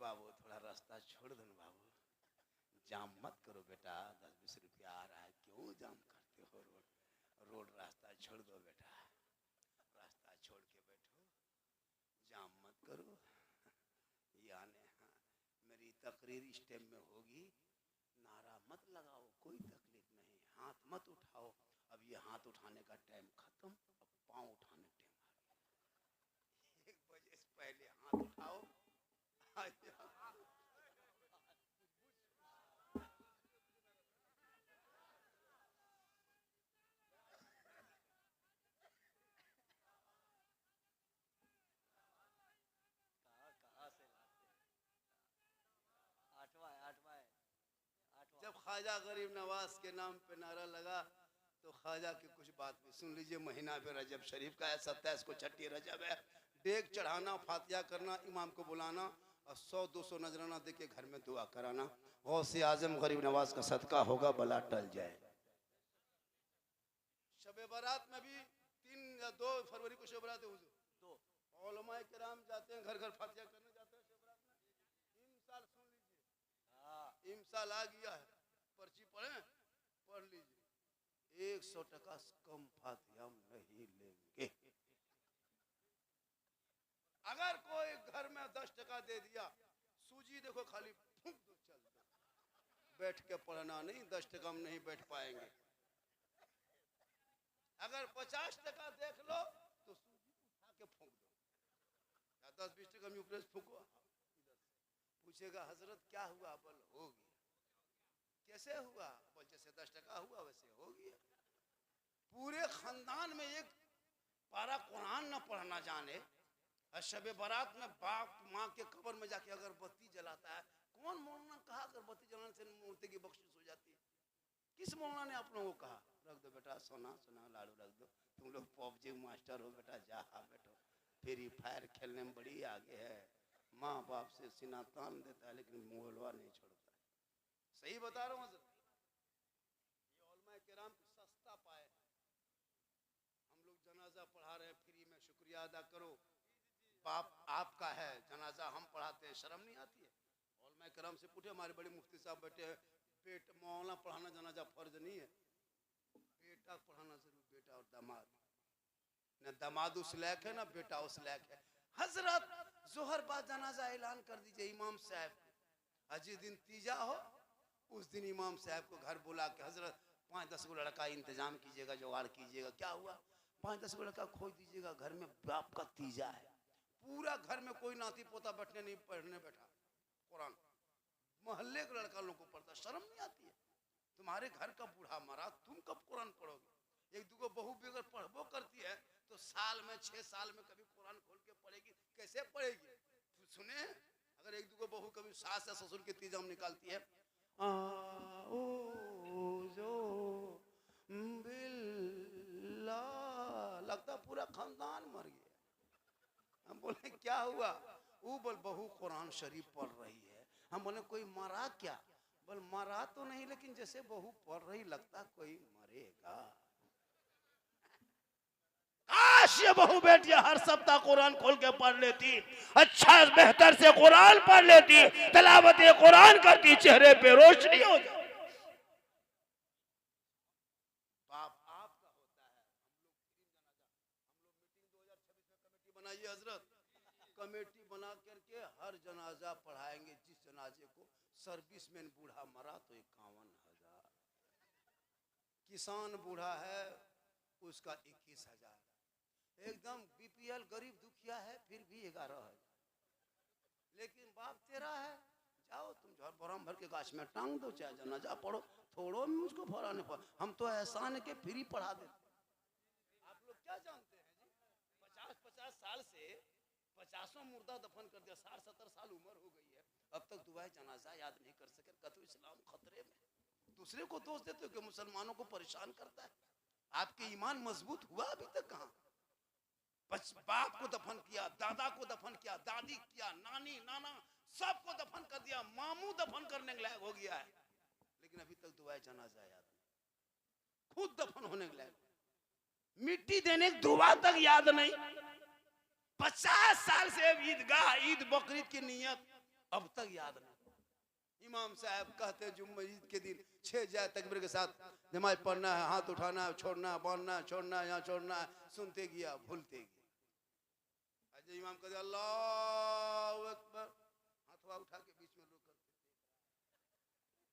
बाबू थोड़ा रास्ता छोड़ दो ना बाबू, जाम मत करो बेटा। 10-20 रुपया आ रहा है, क्यों जाम करते हो? रोड रास्ता छोड़ दो बेटा, रास्ता छोड़ के बैठो, जाम मत करो। यानी मेरी तकरीर स्टेप में होगी, नारा मत लगाओ, कोई तकलीफ नहीं, हाथ मत उठाओ। अब ये हाथ उठाने का टाइम खत्म, अब पाँव उठाने टाइम आ गया। 1 बजे से पहले हाथ उठाओ। जब ख्वाजा गरीब नवाज के नाम पे नारा लगा तो ख्वाजा की कुछ बात भी सुन लीजिए। महीना पे रजब शरीफ का है, 27 को छठी रजब है। डेग चढ़ाना, फातिया करना, इमाम को बुलाना और 100-200 नजराना दे के घर में दुआ कराना। गौसे आजम गरीब नवाज का सदका होगा, बला टल जाए। शबे बारात में भी 3 या 2 फरवरी को शब बारात है, हुजूर 2 उलमा किराम जाते हैं, घर घर फातिया करने जाते हैं शब बारात में। इमसाल सुन लीजिए, इमसाल आ गया है, पर्ची पढ़ लीजिए। 100 टका कम फातिया नहीं लेंगे। अगर कोई घर में 10 टका दे दिया, सूजी देखो खाली फूंक दो, चल दो। बैठ के पढ़ना नहीं, 10 टका में नहीं बैठ पाएंगे। अगर 50 टका देख लो तो सूजी उठा के फूंक दो, या 10-20 टका में ऊपर फूंको। पूछेगा हजरत क्या हुआ? बोल हो गया। कैसे हुआ? बोल जैसे 10 टका हुआ वैसे हो गया। पूरे खानदान में एक पारा कुरान न पढ़ना जाने, शबे बारात में बाप माँ के कब्र में जाके अगरबत्ती जलाता है। कौन मौलाना कहा अगरबत्ती जलाने से मूर्ति की बख्शिश हो जाती है? किस मौलाना ने आप लोगों को कहा? रख दो बेटा, सोना सोना लाड़ू रख दो, तुम लोग पबजी मास्टर हो बेटा, जा बैठो। फ्री फायर खेलने में बड़ी आगे है। माँ बाप से सीना तान देता है लेकिन मोहलवा नहीं छोड़ता। सही बता रहा हूँ। शुक्रिया अदा करो। बाप आपका है, जनाजा हम पढ़ाते हैं, शर्म नहीं आती है? और मैं करम से पूछे, हमारे बड़े मुफ्ती साहब बैठे हैं, बेटा मौलाना पढ़ाना जनाजा फर्ज नहीं है? बेटा पढ़ाना जरूर, बेटा और दामाद। न दामाद उस लायक है ना बेटा उस लायक है। हजरत जोहर बाद जनाजा ऐलान कर दीजिए इमाम साहब को। जिस दिन तीजा हो उस दिन इमाम साहब को घर बुला के, हजरत 5-10 को लड़का इंतजाम कीजिएगा, जुगाड़ कीजिएगा। क्या हुआ? 5-10 को लड़का खोज दीजिएगा, घर में बाप का तीजा है। पूरा घर में कोई नाती पोता बैठने नहीं, पढ़ने बैठा कुरान। मोहल्ले के लड़का लोगों को पढ़ता, शर्म नहीं आती है? तुम्हारे घर का बूढ़ा मरा, तुम कब कुरान पढ़ोगे? एक दूगो बहू भी अगर पढ़बो करती है तो साल में 6 साल में कभी कुरान खोल के पढ़ेगी? कैसे पढ़ेगी? सुने, अगर एक दूगो बहू कभी सास या ससुर के तीजाम निकालती है, लगता पूरा खानदान मर गया। हम बोले क्या हुआ? वो बोल बहू कुरान शरीफ पढ़ रही है। हम बोले कोई मरा क्या? बोल मरा तो नहीं, लेकिन जैसे बहू पढ़ रही लगता कोई मरेगा। काश ये बहू बेटियां हर सप्ताह कुरान खोल के पढ़ लेती, अच्छा बेहतर से कुरान पढ़ लेती, तिलावत कुरान करती, चेहरे पे रोशनी हो जाती। बाप आपका होता है। हम लोग मीटिंग 2026 में कमेटी बनाइए हजरत, कमेटी बना करके हर जनाजा पढ़ाएंगे। जिस जनाजे को सर्विसमैन बूढ़ा मरा तो 51,000, किसान बूढ़ा है उसका 21,000, एकदम बीपीएल गरीब दुखिया है फिर भी 11,000। लेकिन बाप तेरा है, जाओ तुम झड़ बराम भर के गाछ में टांग दो, चाहे जनाजा पढ़ो, थोड़ो में मुझको फौरान पढ़। हम तो एहसान के फ्री पढ़ा देते। आप लोग क्या जानते हैं जी? 50-50 साल से 50 मुर्दा दफन कर दिया, 60-70 साल उम्र हो गई है, अब तक दुआए जनाजा याद नहीं कर सके। कहते इस्लाम खतरे में। दूसरे को दोष देते हो कि मुसलमानों को परेशान करता है। आपके ईमान मजबूत हुआ अभी तक कहां? बाप को दफन किया, दादा को दफन किया, दादी किया, नानी नाना सबको दफन कर दिया, मामू दफन करने के लायक हो गया है, लेकिन अभी तक दुआए जनाजा याद नहीं। खुद दफन होने के लायक, मिट्टी देने की दुआ तक याद नहीं। 50 साल से ईदगाह ईद बकरीद की नियत अब तक याद नहीं। इमाम साहब कहते जुम्मा ईद के दिन 6 जाए तकबीर के साथ नमाज पढ़ना है, हाथ उठाना, छोड़ना, बांधना, छोड़ना, यहाँ छोड़ना, सुनते गया भूलते गया। इमाम कहते अल्लाहु अकबर, हाथवा उठा के बीच में रोक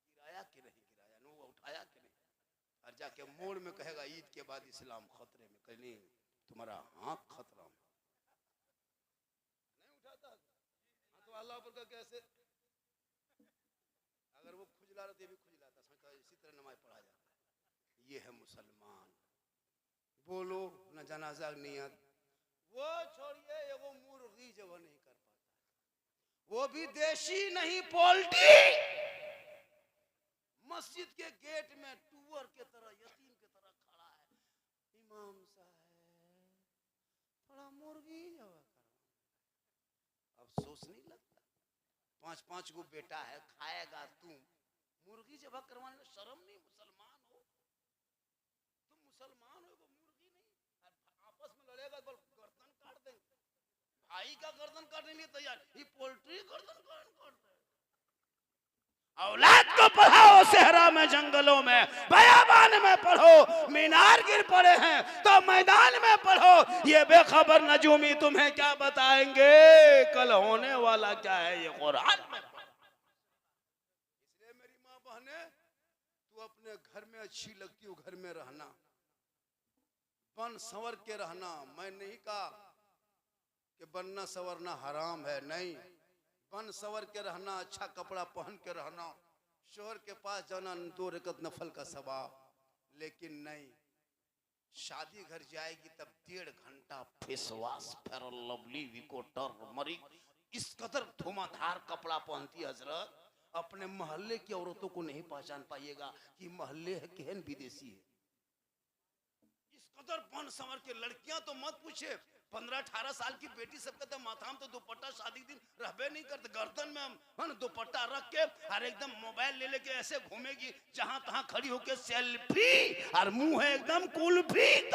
गिराया कि नहीं गिराया, नो उठाया कि नहीं, और जाके मोड़ में कहेगा ईद के बाद इस्लाम खतरे में। कहीं नहीं, तुम्हारा हाथ खतरा में। नहीं उठाता हाथवा अल्लाह पर कैसे, अगर वो खुजला रहे भी खुजलाता, समझता इसी तरह नमाज पढ़ा जाता है। ये है मुसलमान। बोलो न जनाजा नियत, वो छोड़िए, वो मुर्गी जब नहीं कर पाता, वो भी देशी नहीं पोल्ट्री, मस्जिद के गेट में टूअर के तरह यतीम के तरह खड़ा है। इमाम साहब थोड़ा मुर्गी जब करवा, अफसोस नहीं लगता? 5-5 गो बेटा है, खाएगा तुम, मुर्गी जब करवाने में शर्म नहीं? मुसलमान हो तुम, मुसलमान हो, वो मुर्गी नहीं। आपस में लड़ेगा तो गर्दन काट देंगे, भाई का गर्दन काटने के लिए तैयार, ये पोल्ट्री गर्दन काट दे। औलाद को पढ़ाओ सहरा में, जंगलों में, बयाबान में पढ़ो, मीनार गिर पड़े हैं तो मैदान में पढ़ो। ये बेखबर नजूमी तुम्हें क्या बताएंगे कल होने वाला क्या है, ये कुरान में। इसलिए मेरी माँ बहने, तू अपने घर में अच्छी लगती हो, घर में रहना, बन संवर के रहना। मैं नहीं कहा कि बनना संवरना हराम है, नहीं, बन संवर के रहना, अच्छा कपड़ा पहन के रहना, शोहर के पास जाना 2 रकत नफल का सवाब, लेकिन नहीं, शादी घर जाएगी तब 1.5 घंटा face wash, fair lovely, Vicco, turmeric, इस कदर धुआंधार कपड़ा पहनती हजरत, अपने मोहल्ले की औरतों को नहीं पहचान पाइएगा कि मोहल्ले है केहन विदेशी है। इस कदर बन संवर के लड़कियां तो मत पूछे, 15-18 साल की बेटी सबके तो माथा में तो दुपट्टा शादी के दिन रहबे नहीं करते, गर्दन में दुपट्टा रख के और एकदम मोबाइल ले लेके ऐसे घूमेगी, जहां तहां खड़ी होके सेल्फी, और मुंह है एकदम कुल्फी।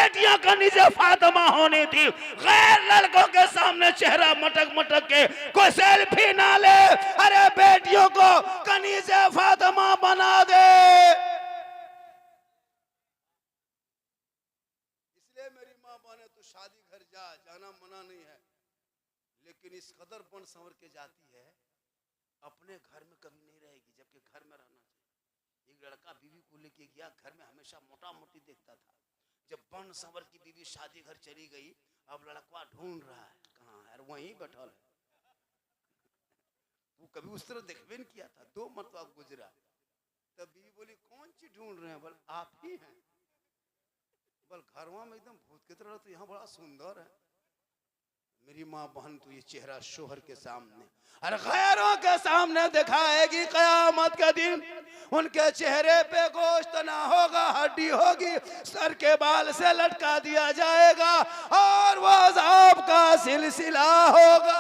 बेटियां कनीज़े फातिमा होनी थी। गैर लड़कों के सामने चेहरा मटक मटक के कोई सेल्फी ना ले, अरे बेटियों को कनीज़े फातिमा बना दे। इसलिए मेरी माँ बहने तू शादी घर जाना मना नहीं है, लेकिन इस कदर बन संवर के जाती है, अपने घर में कभी नहीं रहेगी, जबकि घर में रहना चाहिए। एक लड़का बीवी को लेके गया, घर में हमेशा मोटा मोटी देखता था। जब बन संवर की बीवी शादी घर चली गई, अब लड़का ढूंढ रहा है कहाँ है, वहीं बैठल है। वो कभी उस तरह देखबे नहीं किया था, 2 मरतबा गुजरा। तब बीवी बोली कौन चीज ढूंढ रहे हैं? बोल आप ही हैं। बोल घरवा में एकदम भूत की तरह, तो यहाँ बड़ा सुंदर है। मेरी माँ बहन तो ये चेहरा शोहर के सामने और गैरों के सामने दिखाएगी कयामत के दिन। उनके चेहरे पे गोश्त ना होगा, हड्डी होगी, सर के बाल से लटका दिया जाएगा और वो अज़ाब का सिलसिला होगा।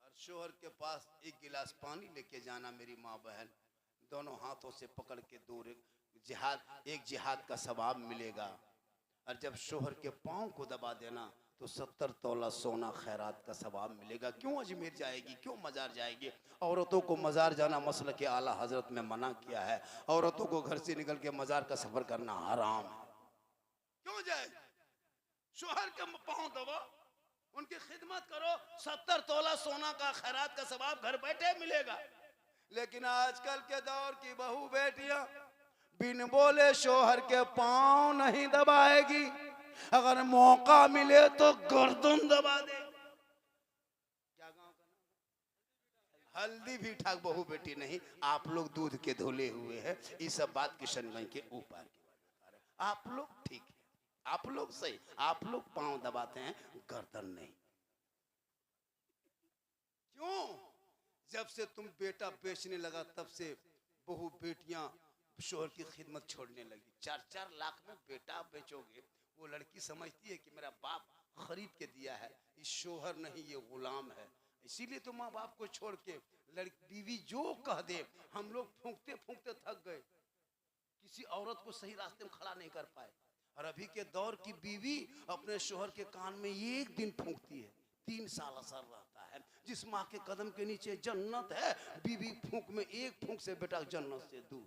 और शोहर के पास एक गिलास पानी लेके जाना, मेरी माँ बहन दोनों हाथों से पकड़ के दूर, एक जिहाद का सवाब मिलेगा। और जब शोहर के पाँव को दबा देना तो 70 तोला सोना खैरात का सवाब मिलेगा। क्यों अजमेर जाएगी, क्यों मजार जाएगी? औरतों को मजार जाना मसलक के आला हजरत में मना किया है। औरतों को घर से निकल के मजार का सफर करना हराम है। क्यों जाए? शोहर के पाँव दबा, उनकी खिदमत करो, 70 तोला सोना का खैरात का सवाब घर बैठे मिलेगा। लेकिन आजकल के दौर की बहू बेटियां बिन बोले शोहर के पांव नहीं दबाएगी, अगर मौका मिले तो गर्दन दबा दे। क्या गांव का नाम? हल्दी भी ठाक बहू बेटी नहीं, आप लोग दूध के धुले हुए हैं। इस सब बात किशनगंज के ऊपर की। आप लोग ठीक है, आप लोग सही, आप लोग पांव दबाते हैं, गर्दन नहीं। क्यों? जब से तुम बेटा बेचने लगा तब से बहू बेटियां शोहर की खिदमत छोड़ने लगी। 4-4 लाख में बेटा बेचोगे, वो लड़की समझती है कि मेरा बाप खरीद के दिया है, इस शोहर नहीं ये गुलाम है। इसीलिए तो माँ बाप को छोड़ के लड़की बीवी जो कह दे, हम लोग फूंकते फूंकते थक गए, किसी औरत को सही रास्ते में खड़ा नहीं कर पाए। और अभी के दौर की बीवी अपने शोहर के कान में एक दिन फूंकती है, 3 साल असर रहता है। जिस माँ के कदम के नीचे जन्नत है, बीवी फूंक में एक फूंक से बेटा जन्नत से दूर।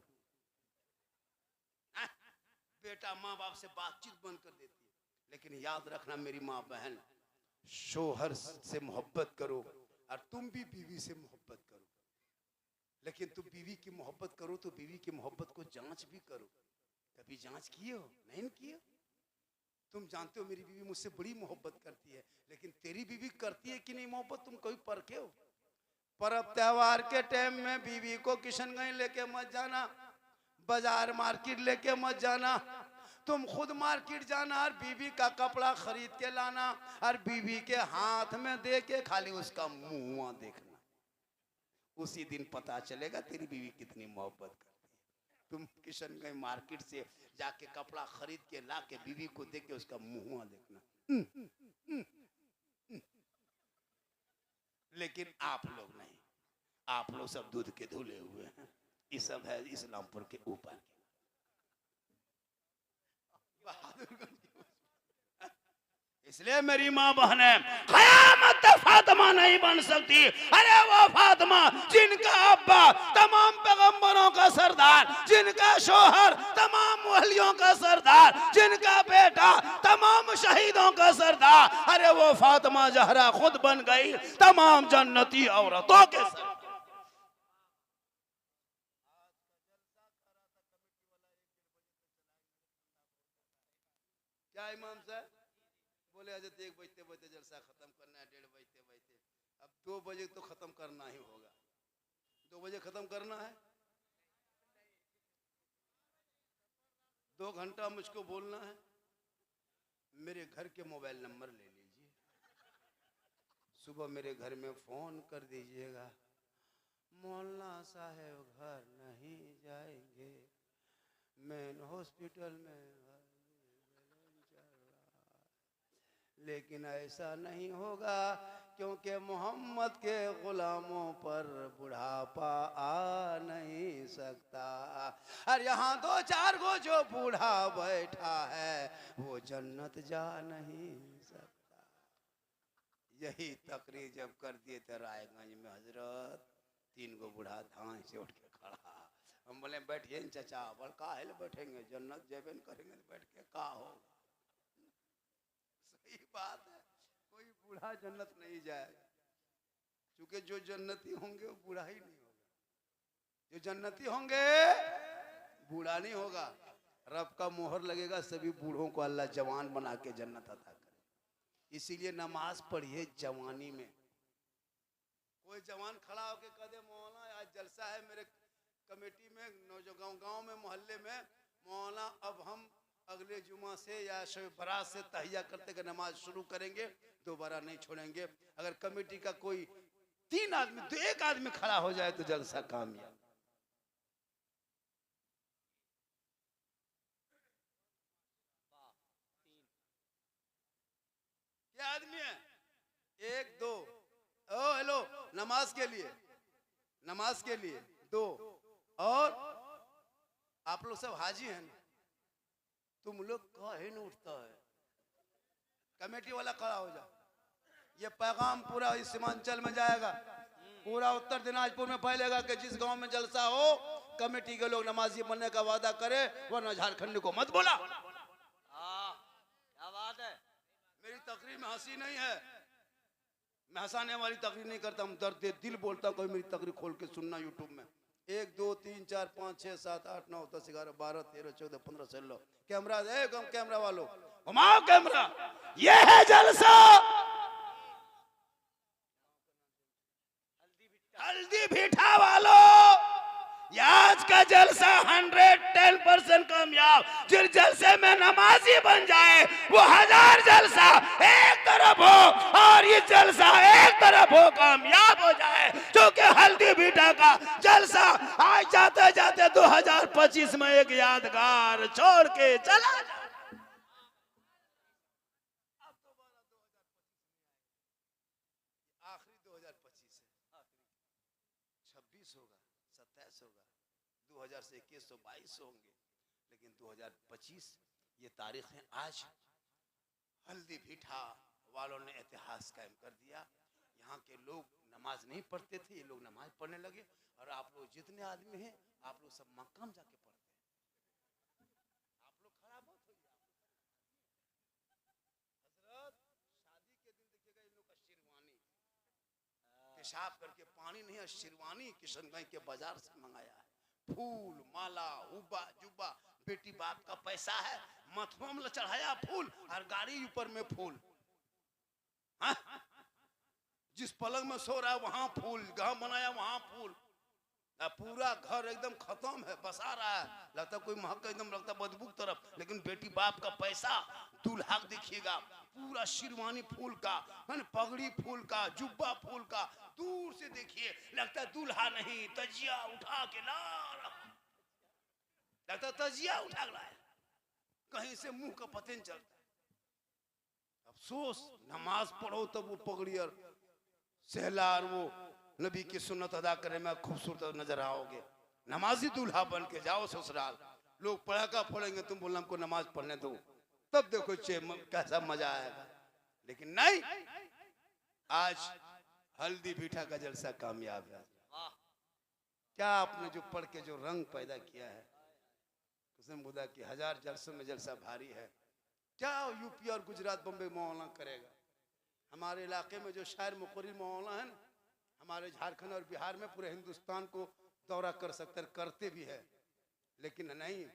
बेटा माँ बाप से बातचीत बंद कर देती है। लेकिन याद रखना मेरी माँ बहन, शोहर से मोहब्बत करो और तुम भी बीवी से मोहब्बत करो। लेकिन तुम बीवी की मोहब्बत करो तो बीवी की मोहब्बत को जांच भी करो। कभी जांच किए हो? नहीं किए? तुम जानते हो मेरी बीवी मुझसे बड़ी मोहब्बत करती है, लेकिन तेरी बीवी करती है कि नहीं मोहब्बत, तुम कभी परखे हो? पर्व त्योहार के टाइम में बीवी को किशनगंज लेके मत जाना, बाजार मार्केट लेके मत जाना। तुम खुद मार्केट जाना और बीवी का कपड़ा खरीद के लाना और बीवी के हाथ में दे के खाली उसका मुंह देखना। उसी दिन पता चलेगा तेरी बीवी कितनी मोहब्बत करती है। तुम किशनगंज मार्केट से जाके कपड़ा खरीद के ला के बीवी को देख के उसका मुंह देखना। लेकिन आप लोग नहीं, आप लोग सब दूध के धुले हुए हैं। ये सब है इस्लामपुर के ऊपर। इसलिए मेरी माँ बहने, क़यामत तक फातिमा नहीं बन सकती। अरे वो फातिमा जिनका अब्बा तमाम पैगंबरों का सरदार, जिनका शोहर तमाम वलियों का सरदार, जिनका बेटा तमाम शहीदों का सरदार, अरे वो फातिमा ज़हरा खुद बन गई तमाम जन्नती औरतों के सरदार। क्या इमाम साहब बोले, हजरत 1 बजते बजते जलसा खत्म करना है, 1:30 बजते बजते, अब 2 बजे तो खत्म करना ही होगा। 2 बजे खत्म करना है, 2 घंटा मुझको बोलना है। मेरे घर के मोबाइल नंबर ले लीजिए, सुबह मेरे घर में फोन कर दीजिएगा, मौलाना साहब घर नहीं जाएंगे, मेन हॉस्पिटल में लेकिन ऐसा नहीं होगा, क्योंकि मोहम्मद के गुलामों पर बुढ़ापा आ नहीं सकता। और यहाँ 2-4 गो जो बूढ़ा बैठा है वो जन्नत जा नहीं सकता। यही तकरीर जब कर दिए थे रायगंज में हजरत, 3 गो बूढ़ा धान से उठ के खड़ा। हम बोले बैठिए न चचा। बोल काहे ले बैठेंगे, जन्नत जेबे न करेंगे तो बैठ के का हो। सही बात है, कोई बूढ़ा जन्नत नहीं जाएगा, क्योंकि जो जन्नती होंगे वो बूढ़ा ही नहीं होगा। जो जन्नती होंगे बूढ़ा नहीं होगा। रब का मोहर लगेगा, सभी बूढ़ों को अल्लाह जवान बना के जन्नत अता करे। इसीलिए नमाज पढ़िए जवानी में। कोई जवान खड़ा होके कह दे मौलाना आज जलसा है मेरे कमेटी में, गांव में मोहल्ले में, मौलाना अब हम अगले जुमा से या शब बरात से तहिया करते के नमाज शुरू करेंगे, दोबारा नहीं छोड़ेंगे। अगर कमेटी का कोई 3 आदमी तो 1 आदमी खड़ा हो जाए तो जलसा कामयाब। क्या आदमी है? 1 2 ओ हेलो, नमाज के लिए 2। और आप लोग सब हाजी हैं ना, तुम लोग काहे न उठता है? कमेटी वाला खड़ा हो जा। ये पैगाम पूरा इस सीमांचल में जाएगा, पूरा उत्तर दिनाजपुर में फैलेगा कि जिस गांव में जलसा हो कमेटी के लोग नमाजी बनने का वादा करे, वरना झारखंड को मत बोला। क्या बात है। मेरी तकरीर में हंसी नहीं है, मैं हंसाने वाली तकरीर नहीं करता हूँ, दर्द दिल बोलता हूँ। कोई मेरी तकरीर खोल के सुनना यूट्यूब में। 1 2 3 4 5 6 7 8 9 10 11 12 13 14 15 16। कैमरा दे, कैमरा वालों घुमाओ कैमरा। ये है जलसा, हल्दी भीठा वालों। आज का जलसा 110% कामयाब। जिस जलसे में नमाजी बन जाए वो 1000 जलसा एक तरफ हो और ये जलसा एक तरफ हो, कामयाब हो जाए। क्योंकि हल्दी भीठा का जलसा आज जाते जाते 2025 में एक यादगार छोड़ के चला जाए। आखिरी 2025 है, 26 होगा, 27 होगा, 2000 से 21 तो 22 होंगे, लेकिन 2025 ये तारीख है। आज हल्दी भीठा वालों ने इतिहास कायम कर दिया। यहाँ के लोग नमाज नहीं पढ़ते थे, ये लोग नमाज पढ़ने लगे। और आप लोग जितने आदमी हैं आप लोग सब मक्काम जाके पढ़ते हैं। आप लोग खराब मत होइए। हजरत शादी के दिन देखिएगा इन लोग का शेरवानी पेशाब करके पानी नहीं है, शेरवानी किशनगंज के बाजार से मंगाया है। फूल माला हुब्बा जुब्बा, बेटी बाप का पैसा है, मथुआ में चढ़ाया फूल और गाड़ी ऊपर में फूल। हाँ? जिस पलंग में सो रहा है वहां फूल, घर बनाया वहां फूल। पूरा घर एकदम खत्म है, बसा रहा है, लगता कोई महक एकदम लगता बदबू की तरफ। लेकिन बेटी बाप का पैसा, दूल्हा देखिएगा पूरा शेरवानी फूल का, पगड़ी फूल का, जुब्बा फूल का। दूर से देखिए लगता दूल्हा नहीं, तजिया उठा के ला रहा, लगता तजिया उठा ला है, कहीं से मुंह का पता नहीं चलता। अफसोस, नमाज पढ़ो तब वो पगड़ी और सहला और वो नबी की सुन्नत अदा करने में खूबसूरत नजर आओगे। नमाजी दूल्हा बन के जाओ ससुराल, लोग पड़ाका फोड़ेंगे, तुम बोलना हमको नमाज पढ़ने दो, तब देखो कैसा मजा आएगा। लेकिन नहीं, आज हल्दी पीठा का जलसा कामयाब है। क्या आपने जो पढ़ के जो रंग पैदा किया है, कसम खुदा की 1000 जलसों में जलसा भारी है। क्या यूपी और गुजरात बम्बे मौलाना करेगा? हमारे इलाके में जो शायर मुकर्रिर मौलाना है ना, हमारे झारखंड और बिहार में पूरे हिंदुस्तान को दौरा कर सकते, करते भी है। लेकिन नहीं,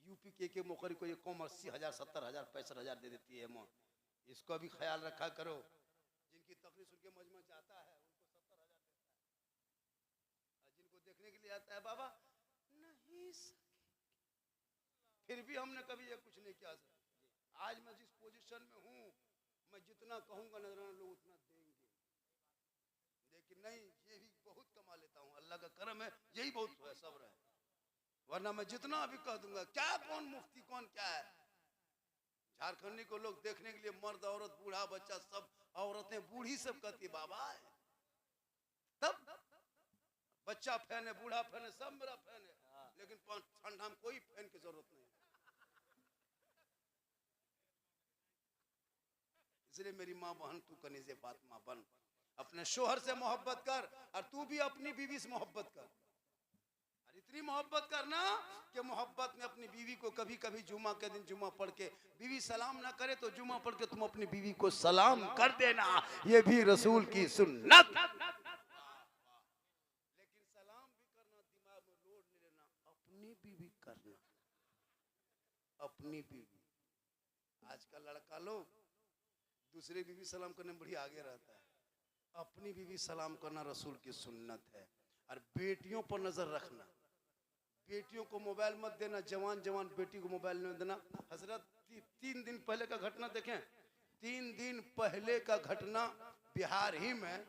यूपी के मुकर्रिर को ये कौम 80,000 70,000 65,000 दे देती है। इसको भी ख्याल रखा करो। जिनकी तकरीर सुन के मजमा चाहता है उनको 70,000 देता है, और जिनको देखने के लिए आता है बाबा नहीं सके। फिर भी हमने कभी ये कुछ नहीं किया। आज मैं जिस पोजीशन में हूँ, मैं जितना कहूँगा नजराना लोग उतना देंगे। लेकिन नहीं, ये भी बहुत कमा लेता हूँ, अल्लाह का करम है, यही बहुत है, सब्र है। वरना मैं जितना भी कह दूंगा, क्या कौन मुफ्ती कौन क्या है, झारखंडी को लोग देखने के लिए मर्द औरत बूढ़ा बच्चा सब, औरतें बूढ़ी सब कहती है बाबा है। तब बच्चा फैन है, बूढ़ा फैन है, सब मेरा फैन है, लेकिन ठंडा में कोई फैन की जरूरत नहीं। इसलिए मेरी माँ बहन, तू कनीज़े फातिमा बन, अपने शोहर से मोहब्बत कर और तू भी अपनी बीवी से मोहब्बत कर। और इतनी मोहब्बत करना कि मोहब्बत में अपनी बीवी को कभी कभी जुमा के दिन जुमा पढ़ के, बीवी सलाम ना करे तो जुमा पढ़ के तुम अपनी बीवी को सलाम कर देना, ये भी रसूल की सुन्नत। लेकिन सलाम भी करना, दिमाग में लोड नहीं लेना, अपनी बीवी करना, अपनी बीवी। आज का लड़का लोग दूसरे बीवी सलाम करने में बड़ी आगे रहता है, अपनी बीवी सलाम करना रसूल की सुन्नत है। और बेटियों पर नजर रखना, बेटियों को मोबाइल मत देना, जवान जवान बेटी को मोबाइल नहीं देना। हजरत 3 दिन पहले का घटना देखें, 3 दिन पहले का घटना, बिहार ही में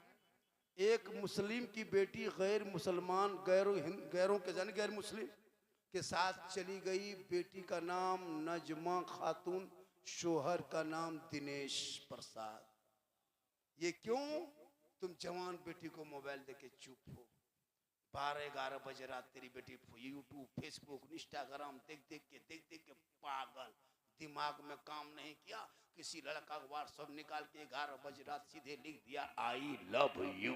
एक मुस्लिम की बेटी गैर मुसलमान गैरों के जाने गैर मुस्लिम के साथ चली गई। बेटी का नाम नजमा खातून, शोहर का नाम दिनेश प्रसाद। ये क्यों? तुम जवान बेटी को मोबाइल देके चुप हो। 12-11 बजे रात तेरी बेटी यूट्यूब, फेसबुक, इंस्टाग्राम देख देख के पागल, दिमाग में काम नहीं किया। किसी लड़का का व्हाट्सएप निकाल के 11 बजे रात सीधे लिख दिया आई लव यू।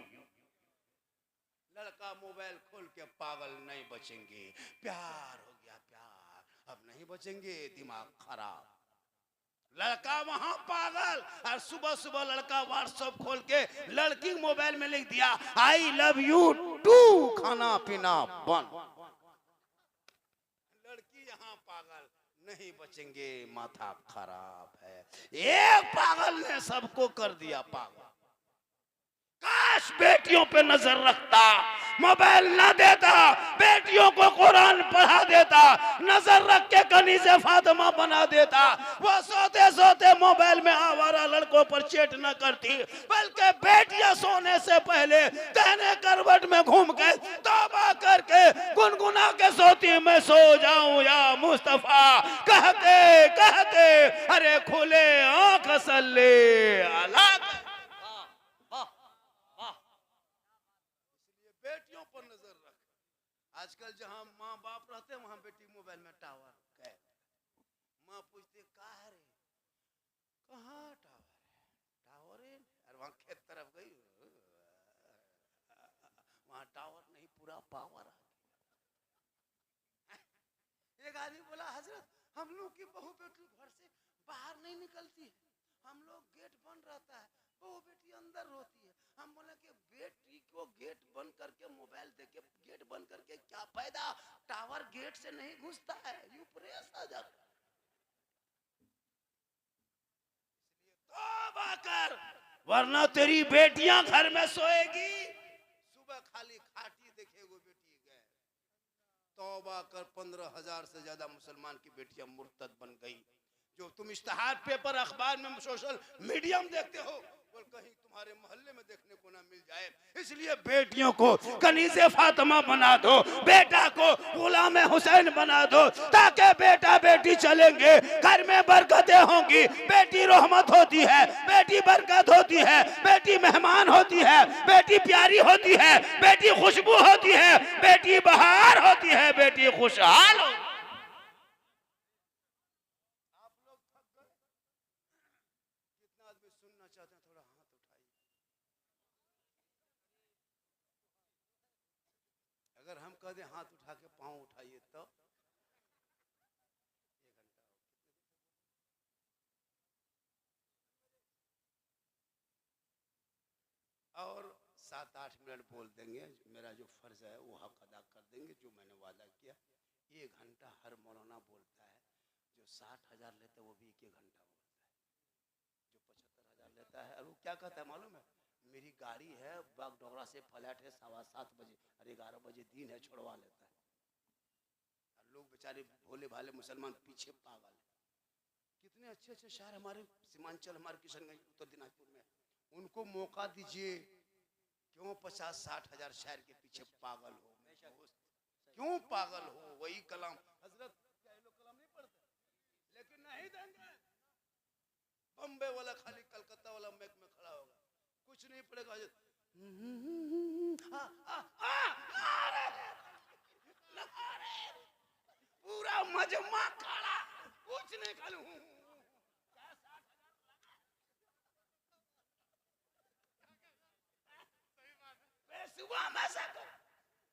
लड़का मोबाइल खोल के पागल, नहीं बचेंगे, प्यार हो गया प्यार, अब नहीं बचेंगे, दिमाग खराब। लड़का वहां पागल, और सुबह सुबह लड़का व्हाट्सएप खोल के लड़की मोबाइल में लिख दिया आई लव यू टू, खाना पीना बंद। लड़की यहाँ पागल, नहीं बचेंगे, माथा खराब है। एक पागल ने सबको कर दिया पागल। काश बेटियों पे नजर रखता, मोबाइल ना देता, बेटियों को कुरान पढ़ा देता, नजर रख के कनीज़े फातिमा बना देता। वो सोते सोते मोबाइल में आवारा लड़कों पर चेट न करती, बल्कि बेटियां सोने से पहले दाहिने करवट में घूम के तौबा करके गुनगुना के सोती, मैं सो जाऊं या मुस्तफा, कहते कहते अरे खुले आंख सल्ले अला। आजकल जहां माँ बाप रहते हैं वहां बेटी मोबाइल में टावर है। माँ पूछती कहा है रे, कहाँ टावर है? टावर है, और वहां खेत तरफ गई, वहां टावर नहीं, पूरा पावर आ गया। एक आदमी बोला हजरत हम लोग की बहू बेटी घर से बाहर नहीं निकलती है, हम लोग गेट बंद रहता है, बहू बेटी अंदर होती है। हम बोले कि बेटी को गेट बंद करके मोबाइल देके गेट बंद करके क्या फायदा, टावर गेट से नहीं घुसता है, यू प्रेस आ जाता है। इसलिए तौबा कर, वरना तेरी बेटियां घर में सोएगी, सुबह खाली खाटी देखेगो बेटी गए। तौबा कर, 15,000 से ज्यादा मुसलमान की बेटियां मुर्तद बन गई। जो तुम इश्तिहार पेपर अखबार में सोशल मीडिया में देखते हो, और कहीं तुम्हारे मोहल्ले में देखने को ना मिल जाए। इसलिए बेटियों को कनीज़े फातिमा बना दो, बेटा को गुलाम हुसैन बना दो, ताकि बेटा बेटी चलेंगे, घर में बरकतें होंगी। बेटी रहमत होती है, बेटी बरकत होती है, बेटी मेहमान होती है, बेटी प्यारी होती है, बेटी खुशबू होती है, बेटी बहार होती है, बेटी खुशहाल होती है। अगर हम कह दें हाथ उठा के पांव उठाइए तो 1 घंटा और 7-8 मिनट बोल देंगे। मेरा जो फर्ज है वो हक अदा कर देंगे, जो मैंने वादा किया। 1 घंटा हर मौलाना बोलता है, जो 60,000 लेता है वो भी 1 घंटा बोलता है, जो 75,000 लेता है। और वो क्या कहता है मालूम है, मेरी गाड़ी है, बागडोगरा से फ्लाइट है 7:15 बजे, और 11 बजे दिन है, छोड़वा लेता है। और लोग बेचारे भोले भाले मुसलमान पीछे पागल है। कितने अच्छे अच्छे शहर हमारे सीमांचल, हमारे किशनगंज, उत्तर दिनाजपुर में, उनको मौका दीजिए। क्यों 50-60,000 शहर के पीछे पागल हो? क्यों पागल हो? वही कलाम हजरत, क्या लोग कलाम नहीं पढ़ते? लेकिन नहीं देंगे, बम्बे वाला खाली कलकत्ता वाला मैक में खड़ा होगा, कुछ नहीं पड़ेगा। पूरा मजमा खड़ा, कुछ नहीं, खाली सुबह में से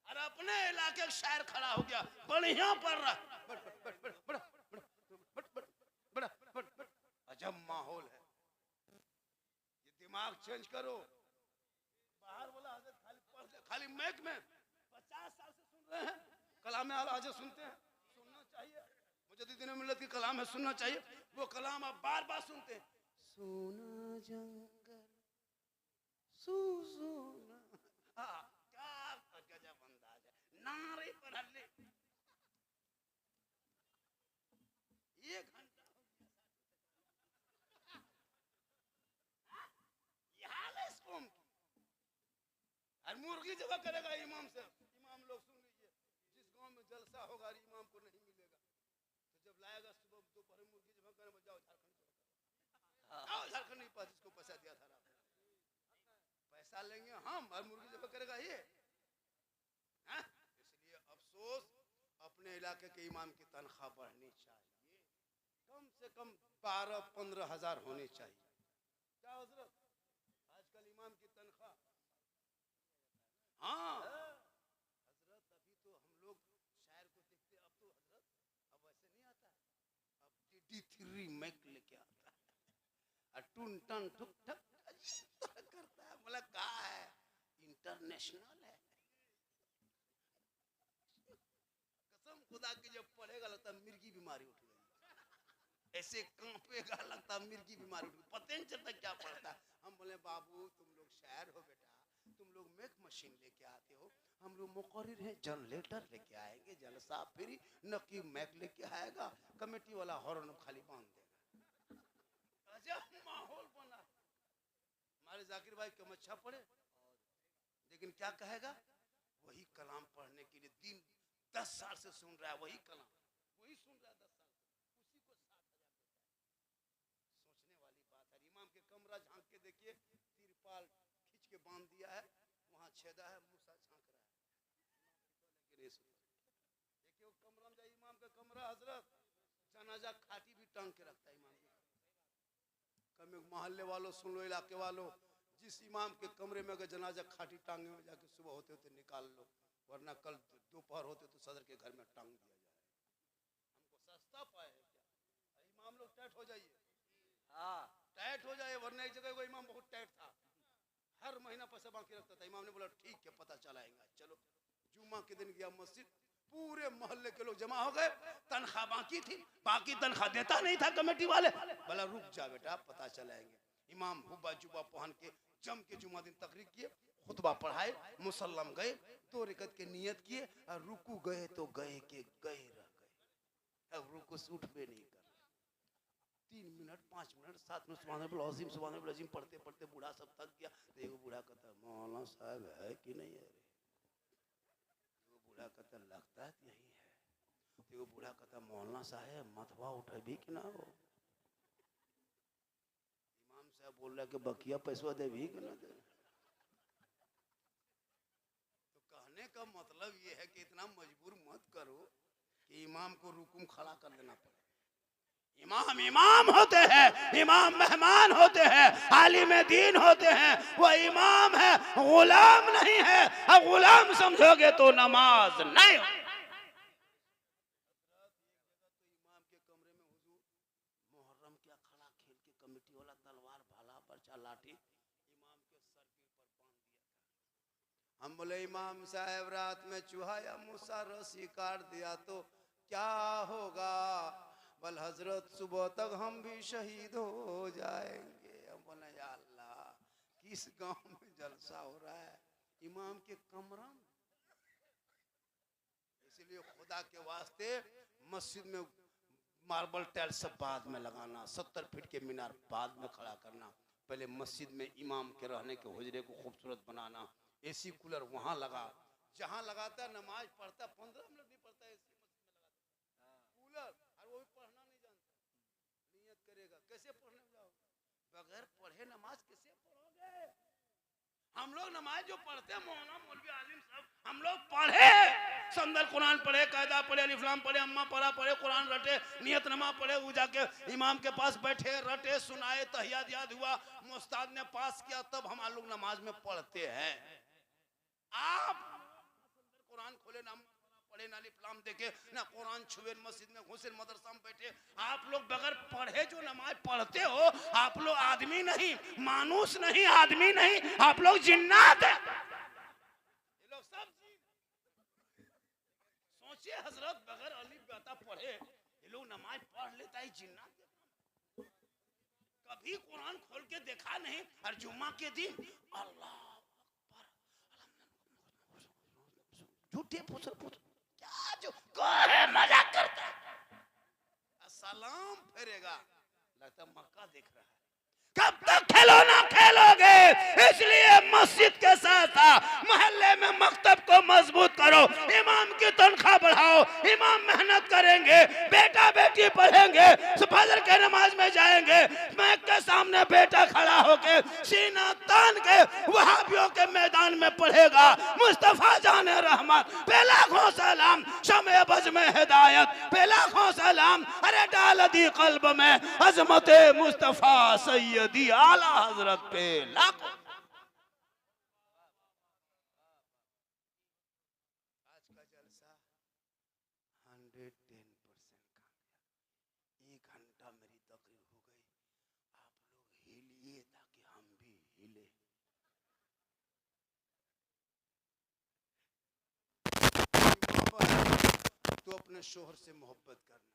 और अपने इलाके का शायर खड़ा हो गया, बढ़िया पढ़ रहा, बड़ा अजब माहौल है। ये दिमाग चेंज करो। बाहर वाला हजरत खाली पढ़ ले, खाली मैक में 50 साल से सुन रहे हैं, कलाम आला हजरत सुनते हैं, सुनना चाहिए। मुजद्दिदीन मिल्लत की कलाम है, सुनना चाहिए। वो कलाम आप बार बार सुनते हैं, सोना जंगल सुना, क्या गजब अंदाज है, नारे पर हल्ले। 1 घंटा हो गया, ये हाल है इस कौम की। और मुर्गी जब करेगा इमाम से, इमाम लोग सुन लीजिए, जिस गांव में जलसा होगा और इमाम को नहीं मिलेगा, तो जब लाएगा सुबह दोपहर मुर्गी जब करे, जाओ झारखंड चलो, आओ झारखंड नहीं पास, जिसको पैसा दिया था आपने, पैसा लेंगे हम और मुर्गी जब करेगा ये। इसलिए अफसोस, अपने इलाके के इमाम की तनख्वाह बढ़नी चाहिए, कम से कम 12-15 हजार होनी चाहिए। क्या हजरत, आजकल इमाम की तनख्वाह, हाँ हजरत, अभी तो हम लोग शायर को देखते, अब तो हजरत अब वैसे नहीं आता, अब DD3 मैक लेके आता है और टून टन ठुक ठक करता है। बोला कहा है, इंटरनेशनल है। कसम खुदा की जब पढ़ेगा लगता मिर्गी बीमारी उठ गई, ऐसे कांपेगा लगता मिर्गी बीमारी उठ गई, पता नहीं चलता क्या पढ़ता है। हम बोले बाबू तुम लोग शायर हो बेटा, तुम लोग मैक मशीन लेके आते हो, हम लोग मुकर्रिर हैं, जनरेटर लेके आएंगे, जलसा फ्री, नकी मैक लेके आएगा, कमेटी वाला हॉर्न खाली बांध देगा। अजब माहौल बना। हमारे जाकिर भाई कम अच्छा पढ़े, लेकिन क्या कहेगा, वही कलाम पढ़ने के लिए दिन 10 साल से सुन रहा है, वही कलाम वही सुन रहा है 10 साल से, उसी को 60,000 सोचने वाली बात है। इमाम के कमरा झांक के देखिए, तिरपाल खींच के बांध दिया है, वहां छेदा है, मूसा झांक रहा है, लेकिन देखिए वो कमरा में जाइए, इमाम का कमरा हजरत, जनाजा खाटी भी टांग के रखता है इमाम के। कम मोहल्ले वालों सुन लो, इलाके वालों, जिस इमाम के कमरे में अगर जनाजा खाटी टांगे में जाके सुबह होते होते निकाल लो, वरना कल दोपहर होते तो सदर के घर में टांग दिया जाए। हमको सस्ता पाए है क्या? इमाम लोग टाइट हो जाइए, हाँ टाइट हो जाए, वरना एक जगह वो इमाम बहुत टाइट था, हर महीना पैसा बाकी रखता था। इमाम ने बोला ठीक है पता चलाएंगे, चलो जुम्मा के दिन गया मस्जिद, पूरे मोहल्ले के लोग जमा हो गए, तनख्वाह बाकी थी, बाकी तनख्वाह देता नहीं था कमेटी वाले, बोला रुक जा बेटा पता चलाएंगे। इमाम हुब्बा जुब्बा पहन के जम के जुम्मा दिन तकरीर किए, खुतबा पढ़ाए, मुसल्लम गए, 2 रकात के नियत किए और रुकू गए तो गए के गए रह गए, अब रुकू से उठ भी नहीं कर। 3 मिनट 5 मिनट 7 मिनट सुभान अल्लाह अज़ीम पढ़ते पढ़ते बूढ़ा सब थक गया, तो एगो बूढ़ा कहता मौलाना साहब है कि नहीं है रे, एगो बूढ़ा कहता लगता है यही है, एगो बूढ़ा कहता मौलाना साहब मथवा उठे भी कि ना हो, इमाम साहब बोल रहा कि बकिया पैसा दे भी कि ना दे। तो कहने का मतलब ये है कि इतना मजबूर मत करो कि इमाम को रुकुम खड़ा कर देना पड़े। इमाम इमाम होते हैं, इमाम मेहमान होते हैं, आलिम दीन होते हैं, वो इमाम है, गुलाम नहीं है। अब गुलाम समझोगे तो नमाज नहीं हो। इमाम के कमरे में हुजूर मुहर्रम क्या खड़ा खेल के कमेटी वाला तलवार भाला पर्चा लाठी इमाम के सर के ऊपर बांध दिया था। हम बोले इमाम साहब रात में चूहा या मूसा रस्सी काट दिया तो क्या होगा? बल हजरत सुबह तक हम भी शहीद हो जाएंगे। हम बोले या अल्लाह किस गांव में जलसा हो रहा है, इमाम के कमरा में। इसलिए खुदा के वास्ते मस्जिद में मार्बल टाइल सब बाद में लगाना, 70 फीट के मीनार बाद में खड़ा करना, पहले मस्जिद में इमाम के रहने के हुजरे को खूबसूरत बनाना, एसी कूलर वहां लगा, जहां लगाता नमाज पढ़ता 15 मिनट नहीं पढ़ता, एसी मस्जिद में लगाता कूलर, और वो भी पढ़ना नहीं जानता, नियत करेगा कैसे पढ़ने जाओ, बगैर पढ़े नमाज कैसे पढ़ोगे? हम लोग नमाज जो पढ़ते हैं, मौलाना मौलवी आलिम सब हम लोग पढ़े, संदल कुरान पढ़े, कायदा पढ़े, अलिफ्लाम पढ़े, अम्मा पढ़ा पढ़े, कुरान रटे, नियत नमा पढ़े, वो जाके इमाम के पास बैठे, रटे, सुनाए, तहियात याद हुआ, मुस्ताद ने पास किया, तब हम लोग नमाज में पढ़ते हैं। आप कुरान खोले, नाम पढ़े, ना अलिफ्लाम देखे, ना कुरान छुए, मस्जिद में घुसे, मदरसा में बैठे, आप लोग बगैर पढ़े जो नमाज पढ़ते हो, आप लोग आदमी नहीं, मानुस नहीं, आदमी नहीं, आप लोग जिन्नात है। ये लोग सब सोचिए हजरत, बगैर अलिफ बता पढ़े ये लोग नमाज पढ़ लेता है, जिन्नात। कभी कुरान खोल के देखा नहीं, और जुम्मा के दिन अल्लाह झूठे पुत्र क्या जो है, मजाक करता है, सलाम फेरेगा, लगता मक्का देख रहा है। कब तक खिलौना खेलोगे? इसलिए मस्जिद के साथ मोहल्ले में मकतब को मजबूत करो, इमाम की तनख्वाह बढ़ाओ, इमाम मेहनत करेंगे, बेटा बेटी पढ़ेंगे, फजर के नमाज में जाएंगे, मैक के सामने बेटा खड़ा होके सीना तान के वहाबियों के मैदान में पढ़ेगा, मुस्तफा जाने रहमत पे लाखों सलाम, शमे बज में हिदायत पे लाखों सलाम, अरे डाल दी कल्ब में अजमत मुस्तफा सैयदी आला हजरत पे लाखों। आज का जलसा 110% कामयाब। 1 घंटा मेरी तकरीर हो गई, आप लोग हिलिए ताकि हम भी हिले। तो अपने शोहर से मोहब्बत करना,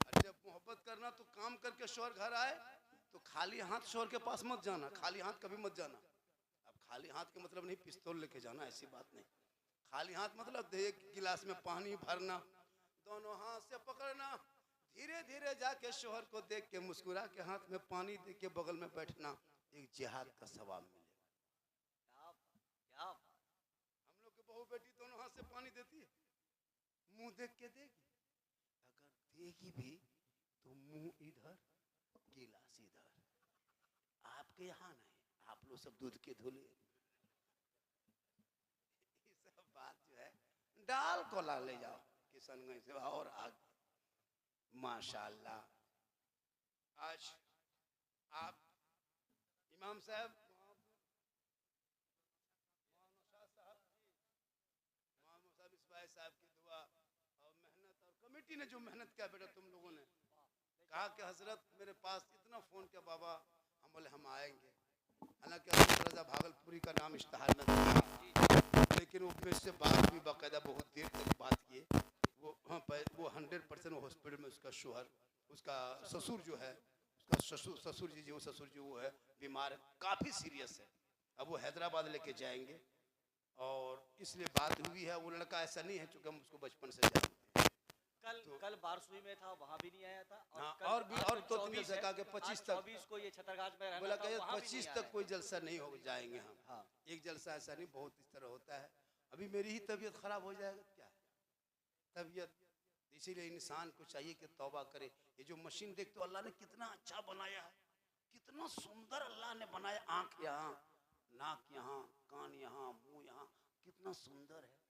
और जब मोहब्बत करना तो काम करके शोहर घर आए तो खाली हाथ शोहर के पास मत जाना, खाली हाथ कभी मत जाना। अब खाली हाथ के मतलब नहीं पिस्तौल लेके जाना, ऐसी बात नहीं। खाली हाथ मतलब एक गिलास में पानी भरना, दोनों हाथ से पकड़ना, धीरे धीरे जाके शोहर को देख के मुस्कुरा के हाथ में पानी दे के बगल में बैठना, एक जिहाद का सवाब मिलेगा। हम लोग के बहू बेटी दोनों हाथ से पानी देती है, मुंह देख के देगी, अगर देगी भी तो मुंह इधर गिलास इधर। आपके यहाँ नहीं, आप लोग सब दूध के धुले, ये सब बात जो है डाल कोला ले जाओ किशनगंज से और आगे। माशाल्लाह आज आप इमाम साहब साहब की दुआ और मेहनत और कमेटी ने जो मेहनत किया बेटा, तुम लोगों ने कहा कि हजरत मेरे पास इतना फोन किया, बाबा हम बोले हम आएंगे, हालांकि रजा भागलपुरी का नाम इश्तहार में था, लेकिन वो मेरे से बात भी बाकायदा बहुत देर तक बात किए। वो 100% हॉस्पिटल में उसका शोहर, उसका ससुर जो है, उसका ससुर जी वो है बीमार, काफ़ी सीरियस है। अब वो हैदराबाद लेके जाएंगे और इसलिए बात हुई है। वो लड़का ऐसा नहीं है चूँकि हम उसको बचपन से जानते हैं। कल बारसुई में था, वहाँ भी नहीं आया था, और भी और तो 24 के 25 तक 24 को ये छतरगाछ में रहना बोला था, कि वहाँ भी 25 नहीं तक आया। कोई जलसा नहीं हो जाएंगे हम। हाँ। एक जलसा ऐसा नहीं, बहुत इस तरह होता है। अभी मेरी ही तबीयत खराब हो जाएगा क्या है तबीयत, इसीलिए इंसान को चाहिए कि तौबा करे। ये जो मशीन देखते हो अल्लाह ने कितना अच्छा बनाया है, कितना सुंदर अल्लाह ने बनाया, आंख यहाँ, नाक यहाँ, कान यहाँ, मुंह यहाँ, कितना सुंदर है।